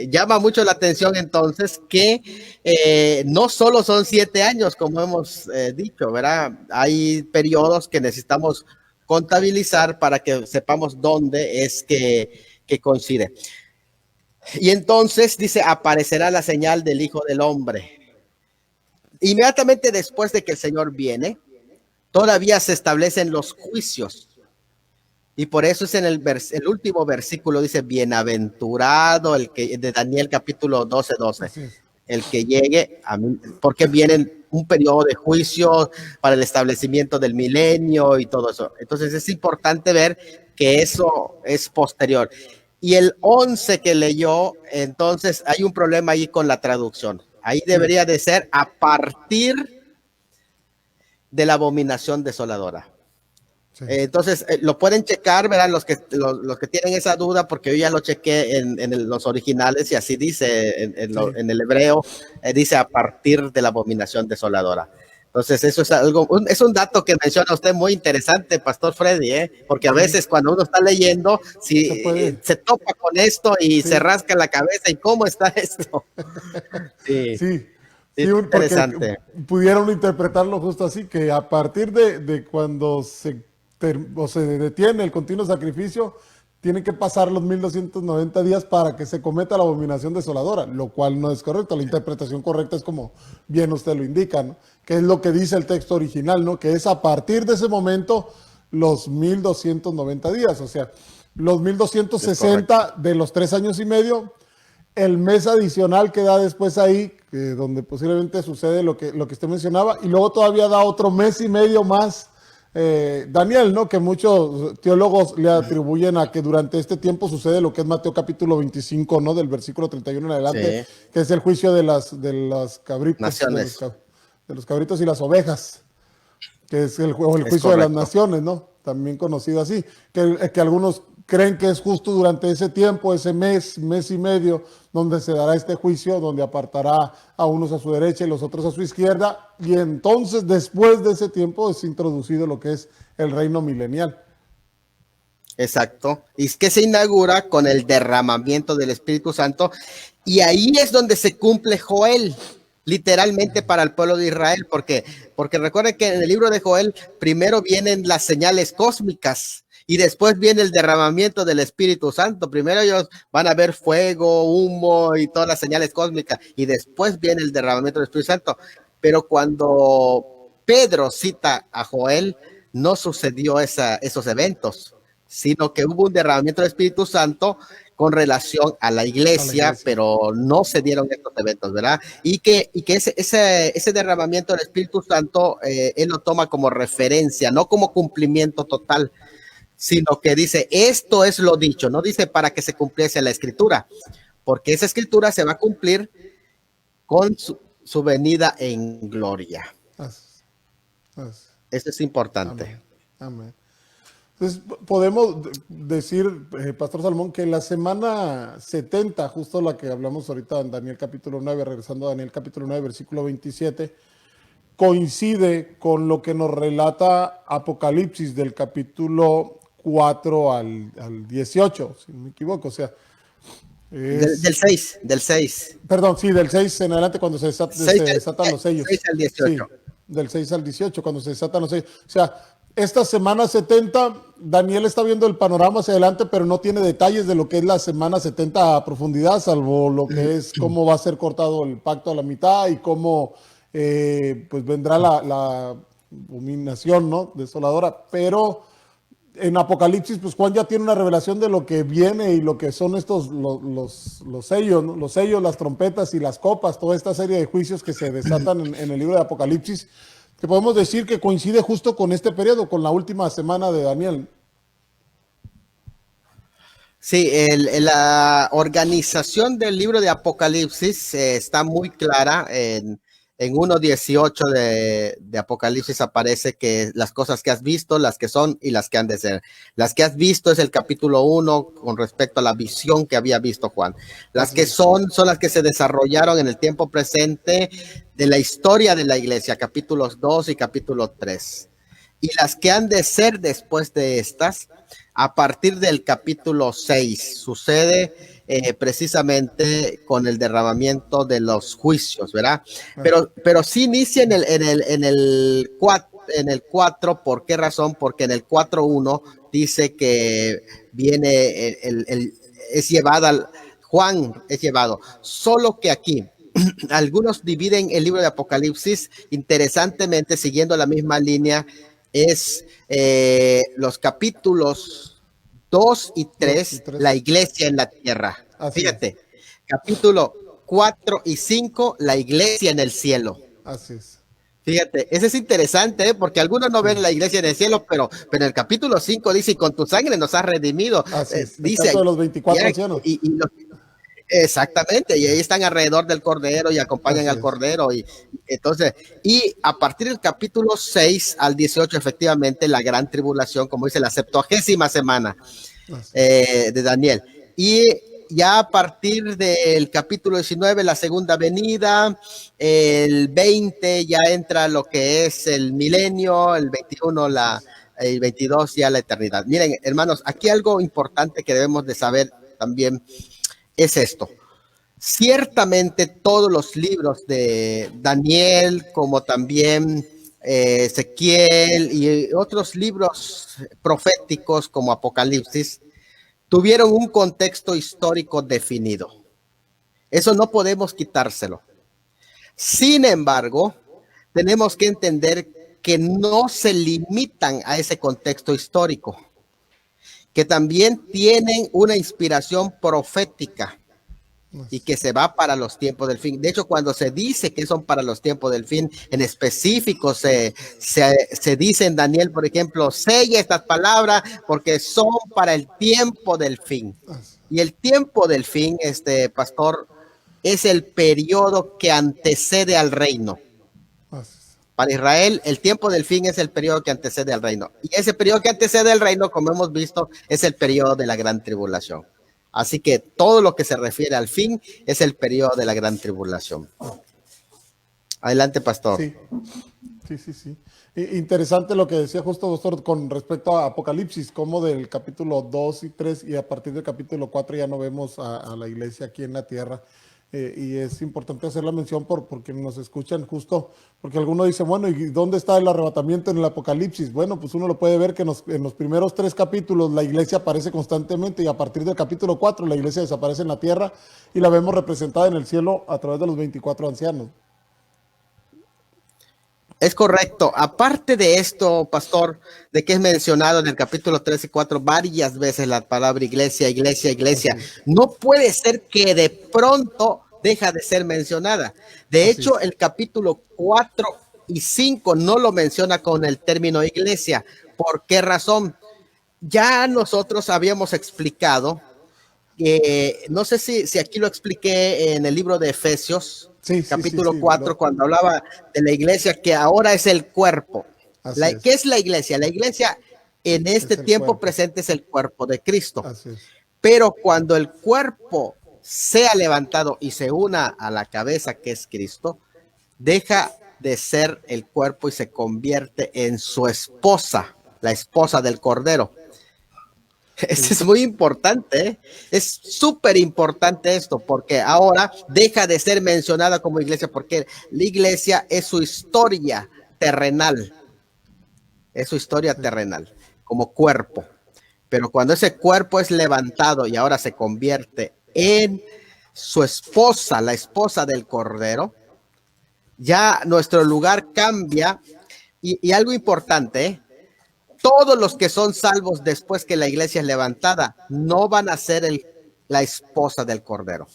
Llama mucho la atención entonces que no solo son 7 años, como hemos dicho, ¿verdad? Hay periodos que necesitamos contabilizar para que sepamos dónde es que coincide. Y entonces dice, aparecerá la señal del Hijo del Hombre. Inmediatamente después de que el Señor viene, todavía se establecen los juicios. Y por eso es en el último versículo, dice, bienaventurado el que, de Daniel capítulo 12, Así es. el que llegue a mí, porque viene un periodo de juicio para el establecimiento del milenio y todo eso. Entonces es importante ver que eso es posterior. Y el 11 que leyó, entonces hay un problema ahí con la traducción. Ahí debería de ser a partir de la abominación desoladora. Sí. Entonces, lo pueden checar, ¿verdad? Los que tienen esa duda, porque yo ya lo chequé en los originales y así dice en el hebreo, dice a partir de la abominación desoladora. Entonces, eso es es un dato que menciona usted muy interesante, Pastor Freddy, porque a veces cuando uno está leyendo, se topa con esto y se rasca la cabeza, ¿y cómo está esto? Sí, Interesante. porque pudieron interpretarlo justo así, que a partir de cuando se detiene el continuo sacrificio, tienen que pasar los 1290 días para que se cometa la abominación desoladora, lo cual no es correcto. La interpretación correcta es como bien usted lo indica, ¿no? Que es lo que dice el texto original, ¿no? Que es a partir de ese momento los 1290 días, o sea, los 1260 de los 3 años y medio, el mes adicional que da después ahí, donde posiblemente sucede lo que usted mencionaba, y luego todavía da otro mes y medio más. Daniel, ¿no? Que muchos teólogos le atribuyen a que durante este tiempo sucede lo que es Mateo capítulo 25, ¿no? Del versículo 31 en adelante, que es el juicio de las cabritos, de los cabritos y las ovejas, que es el juicio de las naciones, ¿no? También conocido así, que algunos creen que es justo durante ese tiempo, ese mes y medio, donde se dará este juicio, donde apartará a unos a su derecha y los otros a su izquierda, y entonces después de ese tiempo es introducido lo que es el reino milenial. Exacto, y es que se inaugura con el derramamiento del Espíritu Santo, y ahí es donde se cumple Joel, literalmente para el pueblo de Israel, porque recuerden que en el libro de Joel primero vienen las señales cósmicas, y después viene el derramamiento del Espíritu Santo. Primero ellos van a ver fuego, humo y todas las señales cósmicas, y después viene el derramamiento del Espíritu Santo. Pero cuando Pedro cita a Joel, no sucedió esos eventos, sino que hubo un derramamiento del Espíritu Santo con relación a la iglesia, pero no se dieron estos eventos, ¿verdad? Y que ese derramamiento del Espíritu Santo, él lo toma como referencia, no como cumplimiento total, sino que dice, esto es lo dicho, no dice para que se cumpliese la escritura, porque esa escritura se va a cumplir con su venida en gloria. Eso es importante. Amén. Amén. Entonces, podemos decir, Pastor Salmón, que la semana 70, justo la que hablamos ahorita en Daniel capítulo 9, regresando a Daniel capítulo 9, versículo 27, coincide con lo que nos relata Apocalipsis del capítulo 4 al 18, si no me equivoco, o sea... Del 6. Perdón, sí, del 6 en adelante cuando se desatan los sellos. 6 al 18. Sí, del 6 al 18, cuando se desatan los sellos. O sea, esta semana 70, Daniel está viendo el panorama hacia adelante, pero no tiene detalles de lo que es la semana 70 a profundidad, salvo lo que es cómo va a ser cortado el pacto a la mitad y cómo pues vendrá la abominación, ¿no? Desoladora, pero... En Apocalipsis, pues Juan ya tiene una revelación de lo que viene y lo que son estos, los sellos, ¿no? Los sellos, las trompetas y las copas, toda esta serie de juicios que se desatan en el libro de Apocalipsis, que podemos decir que coincide justo con este periodo, con la última semana de Daniel. Sí, la organización del libro de Apocalipsis está muy clara. En 1.18 de Apocalipsis aparece que las cosas que has visto, las que son y las que han de ser. Las que has visto es el capítulo 1 con respecto a la visión que había visto Juan. Las que son las que se desarrollaron en el tiempo presente de la historia de la iglesia, capítulos 2 y capítulo 3. y las que han de ser después de estas, a partir del capítulo 6. Sucede precisamente con el derramamiento de los juicios, ¿verdad? Pero sí inicia en el 4. ¿Por qué razón? Porque en el 4:1 dice que viene es llevada, Juan es llevado. Solo que aquí algunos dividen el libro de Apocalipsis, interesantemente, siguiendo la misma línea, es los capítulos 2 y 3, la iglesia en la tierra. Así Fíjate, capítulo 4 y 5, la iglesia en el cielo. Así es. Fíjate, eso es interesante, porque algunos no ven la iglesia en el cielo, pero en el capítulo 5 dice, y con tu sangre nos has redimido. Así es. Dice, De los 24 ancianos. Exactamente, y ahí están alrededor del Cordero y acompañan al Cordero. Y entonces, y a partir del capítulo 6 al 18, efectivamente, la gran tribulación, como dice, la 70ª semana de Daniel. Y ya a partir del capítulo 19, la segunda venida, el 20 ya entra lo que es el milenio, el 21, el 22 ya la eternidad. Miren, hermanos, aquí algo importante que debemos de saber también es esto. Ciertamente todos los libros de Daniel, como también Ezequiel y otros libros proféticos como Apocalipsis, tuvieron un contexto histórico definido. Eso no podemos quitárselo. Sin embargo, tenemos que entender que no se limitan a ese contexto histórico, que también tienen una inspiración profética y que se va para los tiempos del fin. De hecho, cuando se dice que son para los tiempos del fin, en específico se dice en Daniel, por ejemplo, sella estas palabras porque son para el tiempo del fin. Y el tiempo del fin, pastor, es el periodo que antecede al reino. Para Israel, el tiempo del fin es el periodo que antecede al reino. Y ese periodo que antecede al reino, como hemos visto, es el periodo de la gran tribulación. Así que todo lo que se refiere al fin es el periodo de la gran tribulación. Adelante, pastor. Sí. Interesante lo que decía justo, doctor, con respecto a Apocalipsis, como del capítulo 2 y 3 y a partir del capítulo 4 ya no vemos a la iglesia aquí en la tierra. Y es importante hacer la mención porque nos escuchan justo, porque algunos dicen, bueno, ¿y dónde está el arrebatamiento en el Apocalipsis? Bueno, pues uno lo puede ver que en los primeros 3 capítulos la iglesia aparece constantemente y a partir del capítulo 4 la iglesia desaparece en la tierra y la vemos representada en el cielo a través de los 24 ancianos. Es correcto. Aparte de esto, pastor, de que es mencionado en el capítulo 3 y 4 varias veces la palabra iglesia, no puede ser que de pronto deja de ser mencionada. De hecho, el capítulo 4 y 5 no lo menciona con el término iglesia. ¿Por qué razón? Ya nosotros habíamos explicado, no sé si aquí lo expliqué en el libro de Efesios, capítulo 4, cuando hablaba de la iglesia, que ahora es el cuerpo. ¿Qué es la iglesia? La iglesia en este tiempo presente es el cuerpo de Cristo. Pero cuando el cuerpo sea levantado y se una a la cabeza que es Cristo, deja de ser el cuerpo y se convierte en su esposa, la esposa del Cordero. Eso es muy importante, ¿eh? Es súper importante esto, porque ahora deja de ser mencionada como iglesia, porque la iglesia es su historia terrenal, como cuerpo. Pero cuando ese cuerpo es levantado y ahora se convierte en su esposa, la esposa del Cordero, ya nuestro lugar cambia. Y algo importante, ¿eh? Todos los que son salvos después que la iglesia es levantada no van a ser la esposa del Cordero.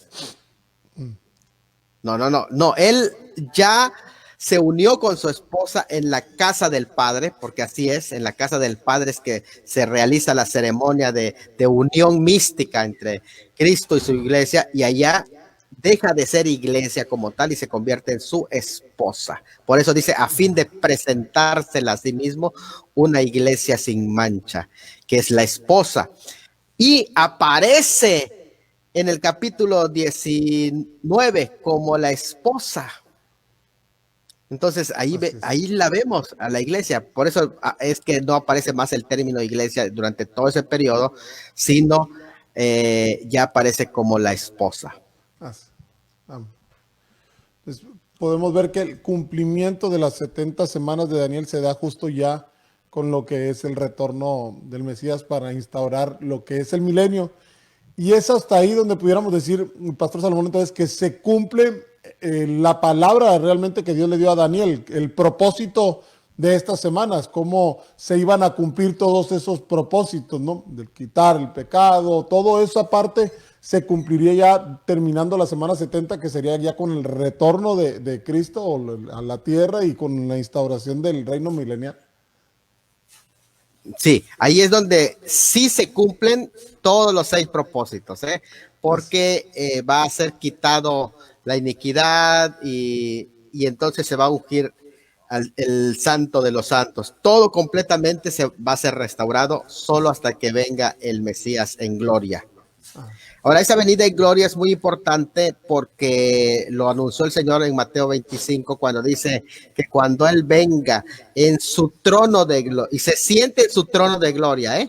No. Él ya se unió con su esposa en la casa del Padre, porque así es, en la casa del Padre es que se realiza la ceremonia de unión mística entre Cristo y su iglesia, y allá deja de ser iglesia como tal y se convierte en su esposa. Por eso dice, a fin de presentársela a sí mismo una iglesia sin mancha, que es la esposa. Y aparece en el capítulo 19 como la esposa. Entonces ahí, Así es. ahí la vemos a la iglesia. Por eso es que no aparece más el término iglesia durante todo ese periodo, sino ya aparece como la esposa. Así. Amén. Entonces, podemos ver que el cumplimiento de las 70 semanas de Daniel se da justo ya con lo que es el retorno del Mesías para instaurar lo que es el milenio. Y es hasta ahí donde pudiéramos decir, Pastor Salomón, entonces que se cumple la palabra realmente que Dios le dio a Daniel, el propósito de estas semanas, cómo se iban a cumplir todos esos propósitos, ¿no? Del quitar el pecado, todo esa parte se cumpliría ya terminando la semana 70, que sería ya con el retorno de Cristo a la tierra y con la instauración del reino milenial. Sí, ahí es donde sí se cumplen todos los 6 propósitos, porque va a ser quitado la iniquidad y entonces se va a ungir el santo de los santos. Todo completamente se va a ser restaurado solo hasta que venga el Mesías en gloria. Ahora, esa venida en gloria es muy importante porque lo anunció el Señor en Mateo 25 cuando dice que cuando Él venga en su trono de gloria y se siente en su trono de gloria,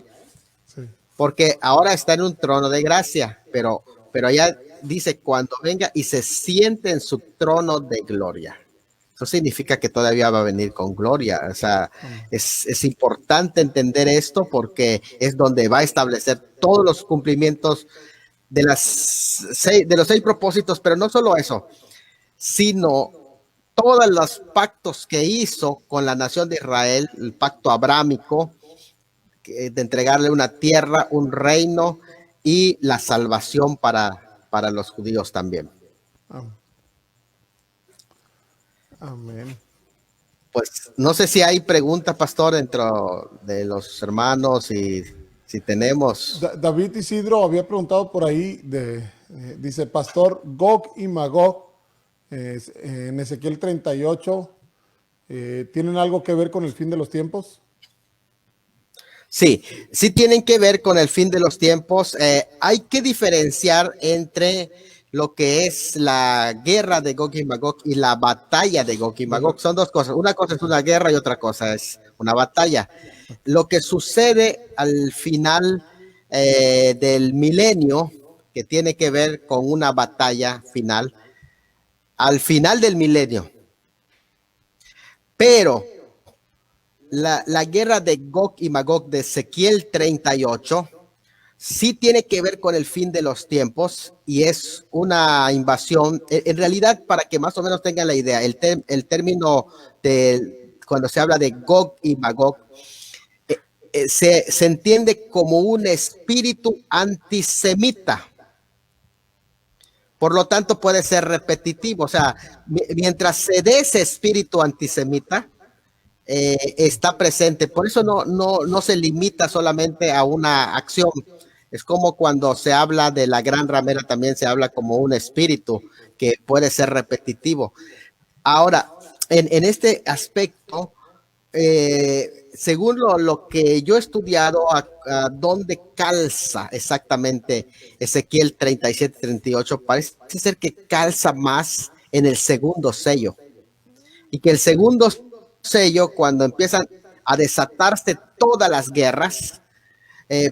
Sí. porque ahora está en un trono de gracia, pero allá dice cuando venga y se siente en su trono de gloria. Eso significa que todavía va a venir con gloria. O sea, es importante entender esto porque es donde va a establecer todos los cumplimientos de los 6 propósitos, pero no solo eso, sino todos los pactos que hizo con la nación de Israel, el pacto abrámico, de entregarle una tierra, un reino y la salvación para los judíos también. Amén. Pues no sé si hay preguntas, pastor, dentro de los hermanos y si tenemos. David Isidro había preguntado por ahí, dice, Pastor, Gog y Magog, en Ezequiel 38, ¿tienen algo que ver con el fin de los tiempos? Sí, sí tienen que ver con el fin de los tiempos. Hay que diferenciar entre lo que es la guerra de Gog y Magog y la batalla de Gog y Magog. Son 2 cosas. Una cosa es una guerra y otra cosa es una batalla. Lo que sucede al final del milenio, que tiene que ver con una batalla final, al final del milenio. Pero la guerra de Gog y Magog de Ezequiel 38 sí tiene que ver con el fin de los tiempos y es una invasión. En realidad, para que más o menos tengan la idea, el término cuando se habla de Gog y Magog, se entiende como un espíritu antisemita. Por lo tanto, puede ser repetitivo. O sea, mientras se dé ese espíritu antisemita, está presente. Por eso no se limita solamente a una acción. Es como cuando se habla de la gran ramera, también se habla como un espíritu que puede ser repetitivo. Ahora, en este aspecto, según lo que yo he estudiado, a dónde calza exactamente Ezequiel 37-38, parece ser que calza más en el segundo sello. Y que el segundo sello, cuando empiezan a desatarse todas las guerras,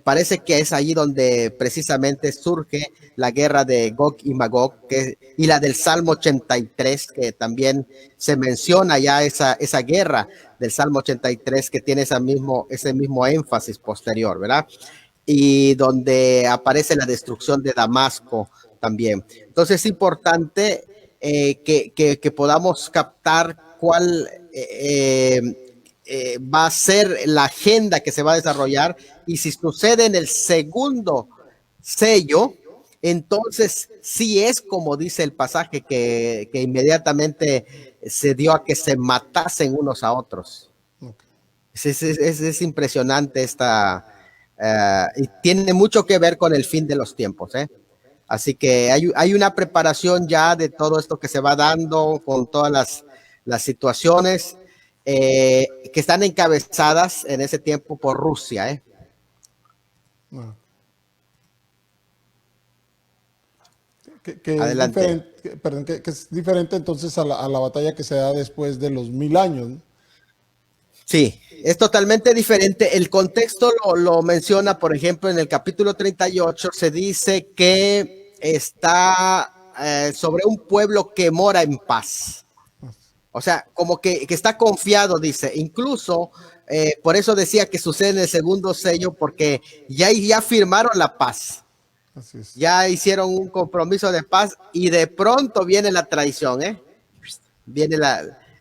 parece que es allí donde precisamente surge la guerra de Gog y Magog, y la del Salmo 83, que también se menciona ya esa guerra del Salmo 83, que tiene ese mismo énfasis posterior, ¿verdad? Y donde aparece la destrucción de Damasco también. Entonces es importante que podamos captar cuál va a ser la agenda que se va a desarrollar, y si sucede en el segundo sello, entonces sí es como dice el pasaje, que inmediatamente se dio a que se matasen unos a otros. Okay. Es impresionante y tiene mucho que ver con el fin de los tiempos, Así que hay una preparación ya de todo esto que se va dando con todas las situaciones que están encabezadas en ese tiempo por Rusia, que es Adelante. diferente, perdón, que es diferente entonces a la batalla que se da después de los 1000 años, ¿no? Sí, es totalmente diferente. El contexto lo menciona, por ejemplo, en el capítulo 38 se dice que está sobre un pueblo que mora en paz. O sea, como que está confiado, dice. Incluso, por eso decía que sucede en el segundo sello, porque ya firmaron la paz. Así es. Ya hicieron un compromiso de paz y de pronto viene la traición, ¿eh? Viene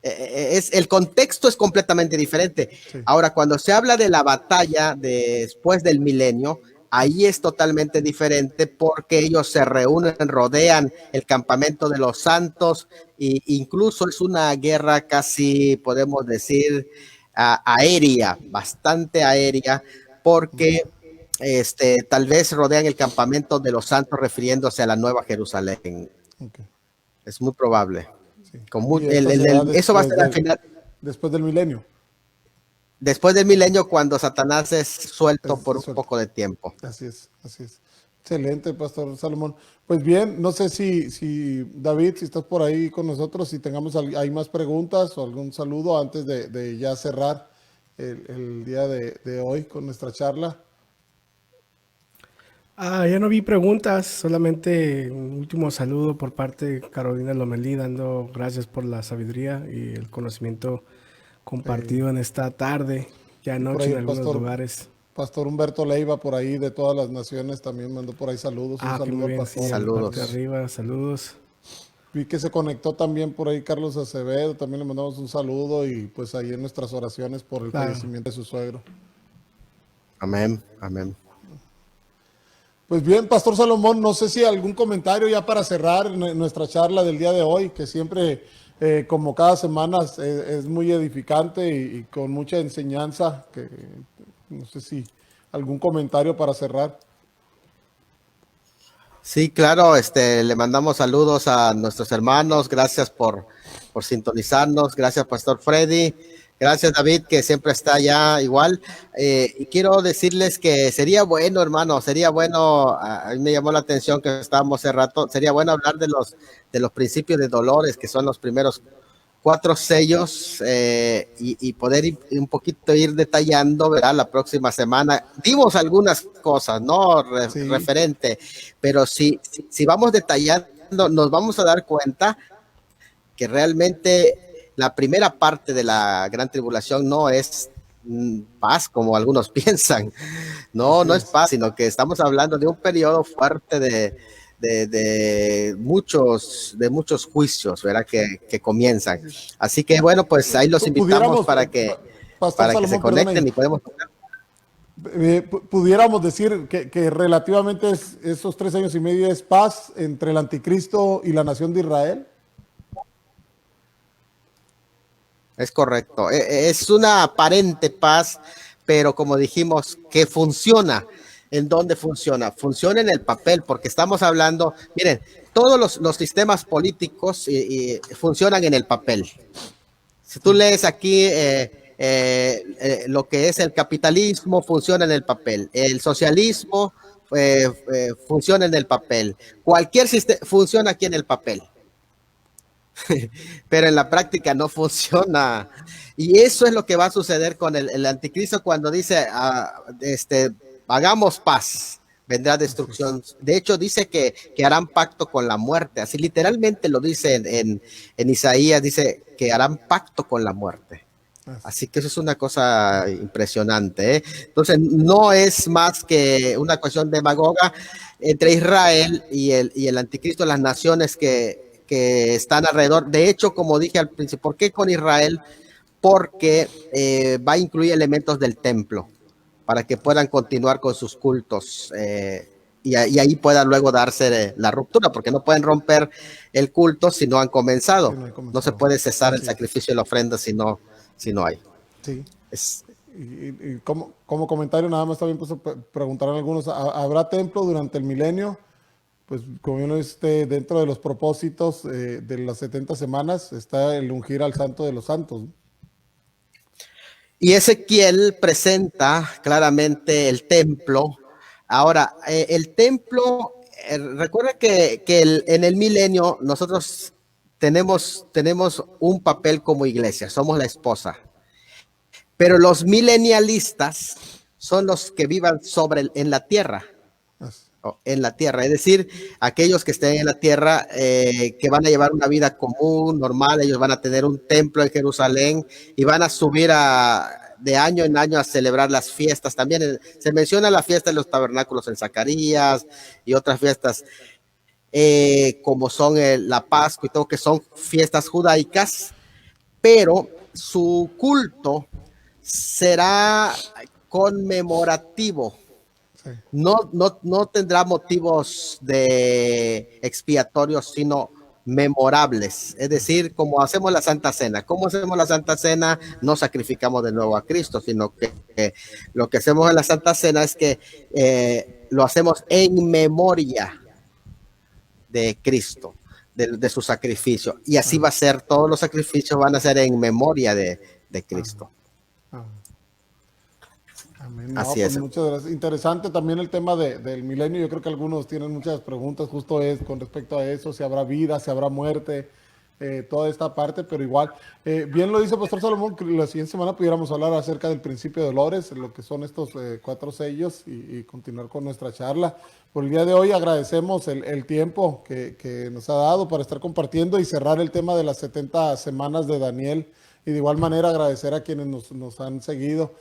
el contexto es completamente diferente. Sí. Ahora, cuando se habla de la batalla después del milenio, ahí es totalmente diferente porque ellos se reúnen, rodean el campamento de los santos e incluso es una guerra casi, podemos decir, aérea, bastante aérea, porque tal vez rodean el campamento de los santos refiriéndose a la Nueva Jerusalén. Ok, Es muy probable. sí. Con Y esto se da eso va a ser al después final, después del milenio. después del milenio, cuando Satanás es suelto por un suelto. poco de tiempo. Así es, así es. Excelente, Pastor Salomón. Pues bien, no sé si David, si estás por ahí con nosotros, si tengamos hay más preguntas o algún saludo antes de ya cerrar el día de hoy con nuestra charla. Ya no vi preguntas, solamente un último saludo por parte de Carolina Lomelí, dando gracias por la sabiduría y el conocimiento compartido en esta tarde, ya por anoche ahí en el algunos lugares. Pastor Humberto Leiva, por ahí de todas las naciones, también mandó por ahí saludos. Un Que saludo muy al bien, pastor. sí, en la Saludos. parte de arriba, saludos. Vi que se conectó también por ahí Carlos Acevedo, también le mandamos un saludo y pues ahí en nuestras oraciones por el Claro. fallecimiento de su suegro. Amén, amén. Pues bien, Pastor Salomón, no sé si algún comentario ya para cerrar nuestra charla del día de hoy, que siempre, como cada semana, es muy edificante y con mucha enseñanza, que no sé si algún comentario para cerrar. Sí, claro, le mandamos saludos a nuestros hermanos, gracias por sintonizarnos, gracias Pastor Freddy, gracias David, que siempre está allá igual, y quiero decirles que sería bueno, hermano, sería bueno, a mí me llamó la atención que estábamos hace rato, sería bueno hablar de los principios de dolores, que son los primeros 4 sellos, y poder un poquito ir detallando, ¿verdad? La próxima semana. Dimos algunas cosas, ¿no? Sí. Referente, pero si vamos detallando, nos vamos a dar cuenta que realmente la primera parte de la gran tribulación no es paz como algunos piensan. No es paz, sino que estamos hablando de un periodo fuerte de muchos juicios, ¿verdad? Que comienzan. Así que bueno, pues ahí los invitamos para que se conecten y podemos. Pudiéramos decir que relativamente esos 3 años y medio es paz entre el anticristo y la nación de Israel. Es correcto. Es una aparente paz, pero como dijimos, que funciona. ¿En dónde funciona? Funciona en el papel, porque estamos hablando, miren, todos los sistemas políticos funcionan en el papel. Si tú lees aquí lo que es el capitalismo, funciona en el papel. El socialismo funciona en el papel. Cualquier sistema funciona aquí en el papel. Pero en la práctica no funciona. Y eso es lo que va a suceder con el anticristo cuando dice, hagamos paz, vendrá destrucción. De hecho, dice que harán pacto con la muerte. Así literalmente lo dice en Isaías, dice que harán pacto con la muerte. Así que eso es una cosa impresionante, ¿eh? Entonces, no es más que una cuestión demagoga entre Israel y el anticristo, las naciones que están alrededor. De hecho, como dije al principio, ¿por qué con Israel? Porque va a incluir elementos del templo para que puedan continuar con sus cultos y ahí pueda luego darse la ruptura, porque no pueden romper el culto si no han comenzado. Sí, no hay comenzado. No se puede cesar el Así es. sacrificio y la ofrenda si no hay. Sí. Y como comentario, nada más también preguntarán algunos, ¿habrá templo durante el milenio? Pues como uno dentro de los propósitos de las 70 semanas está el ungir al santo de los santos, ¿no? Y Ezequiel presenta claramente el templo. Ahora, el templo recuerda que en el milenio nosotros tenemos un papel como iglesia, somos la esposa, pero los milenialistas son los que vivan en la tierra. En la tierra, es decir, aquellos que estén en la tierra, que van a llevar una vida común, normal, ellos van a tener un templo en Jerusalén y van a subir de año en año a celebrar las fiestas. También se menciona la fiesta de los tabernáculos en Zacarías y otras fiestas, como son la Pascua y todo, que son fiestas judaicas, pero su culto será conmemorativo. No tendrá motivos de expiatorios, sino memorables. Es decir, como hacemos la Santa Cena. ¿Cómo hacemos la Santa Cena? No sacrificamos de nuevo a Cristo, sino que lo que hacemos en la Santa Cena es que lo hacemos en memoria de Cristo, de su sacrificio. Y así va a ser, todos los sacrificios van a ser en memoria de Cristo. Amén. Así Pues es. muchas gracias. Interesante también el tema del milenio. Yo creo que algunos tienen muchas preguntas justo con respecto a eso, si habrá vida, si habrá muerte, toda esta parte, pero igual, bien lo dice Pastor Salomón, que la siguiente semana pudiéramos hablar acerca del principio de dolores, lo que son estos 4 sellos y continuar con nuestra charla. Por el día de hoy agradecemos el tiempo que nos ha dado para estar compartiendo y cerrar el tema de las 70 semanas de Daniel, y de igual manera agradecer a quienes nos han seguido.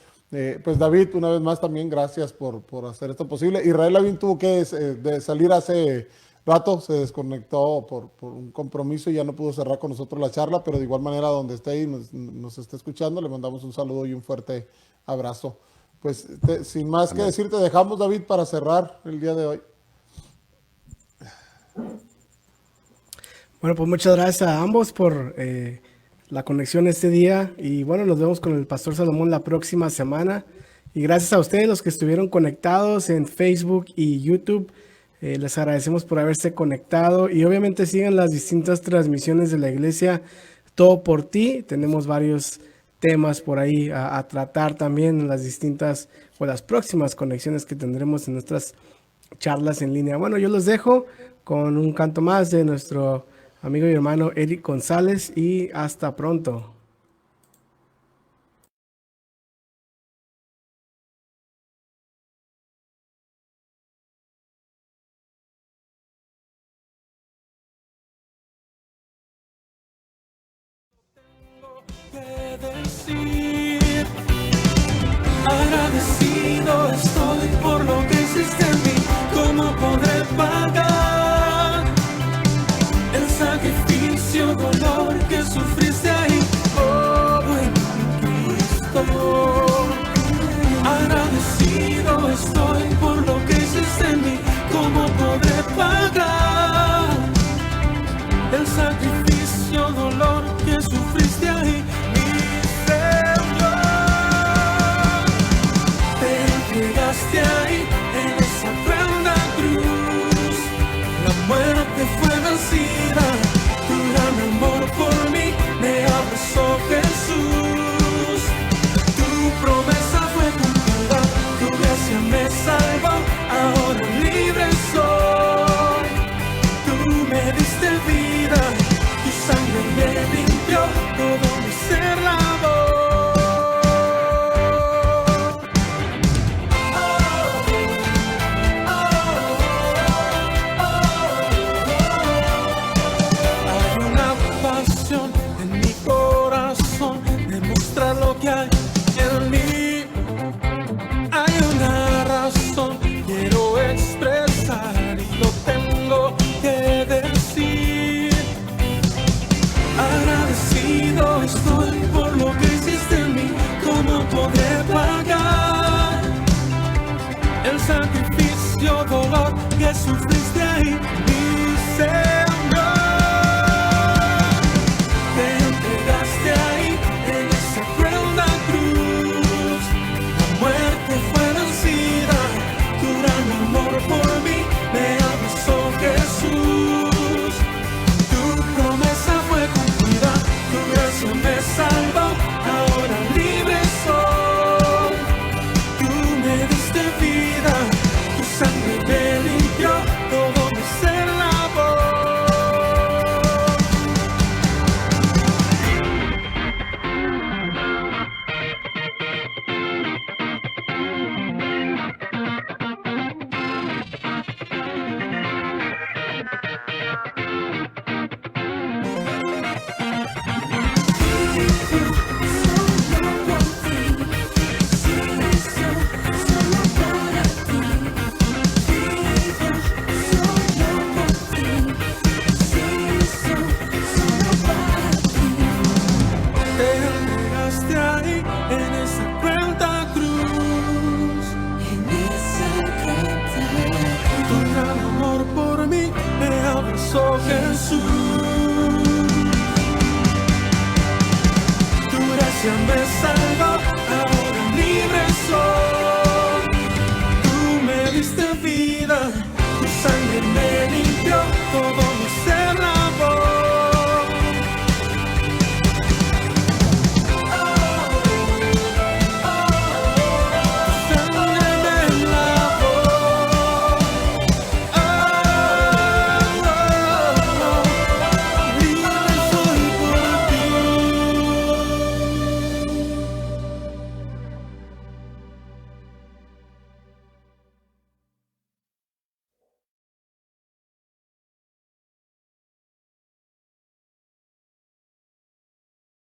Pues David, una vez más también gracias por hacer esto posible. Israel Lavín tuvo que de salir hace rato, se desconectó por un compromiso y ya no pudo cerrar con nosotros la charla, pero de igual manera donde esté y nos esté escuchando, le mandamos un saludo y un fuerte abrazo. Pues sin más que decir, te dejamos, David, para cerrar el día de hoy. Bueno, pues muchas gracias a ambos por la conexión este día, y bueno, nos vemos con el Pastor Salomón la próxima semana, y gracias a ustedes los que estuvieron conectados en Facebook y YouTube. Les agradecemos por haberse conectado, y obviamente sigan las distintas transmisiones de la iglesia Todo por Ti. Tenemos varios temas por ahí a tratar también en las distintas o las próximas conexiones que tendremos en nuestras charlas en línea. Bueno, yo los dejo con un canto más de nuestro amigo y hermano Eric González, y hasta pronto. Que decir, agradecido estoy por lo que hiciste en mí. ¿Cómo podré pagar el sacrificio, dolor que sufriste ahí? Oh, buen Cristo, agradecido estoy por lo que hiciste en mí. ¿Cómo podré pagar el sacrificio, dolor que sufriste ahí? Llegaste ahí en esa cruenta cruz, la muerte fue vencida, tu gran amor por mí me abrazó, Jesús. Tu promesa fue cumplida, tu gracia me salvó, ahora libre soy. Tú me diste vida, tu sangre me limpió, todo mi ser lavó. Lo que hay en mí, hay una razón, quiero expresar y lo tengo que decir. Agradecido estoy por lo que hiciste en mí. ¿Cómo podré pagar el sacrificio, dolor que sufriste ahí, mi Señor? Me salvó, ahora libre soy. Tú me diste vida, tu sangre me limpió, todo me Jesús. Tu gracia me salva.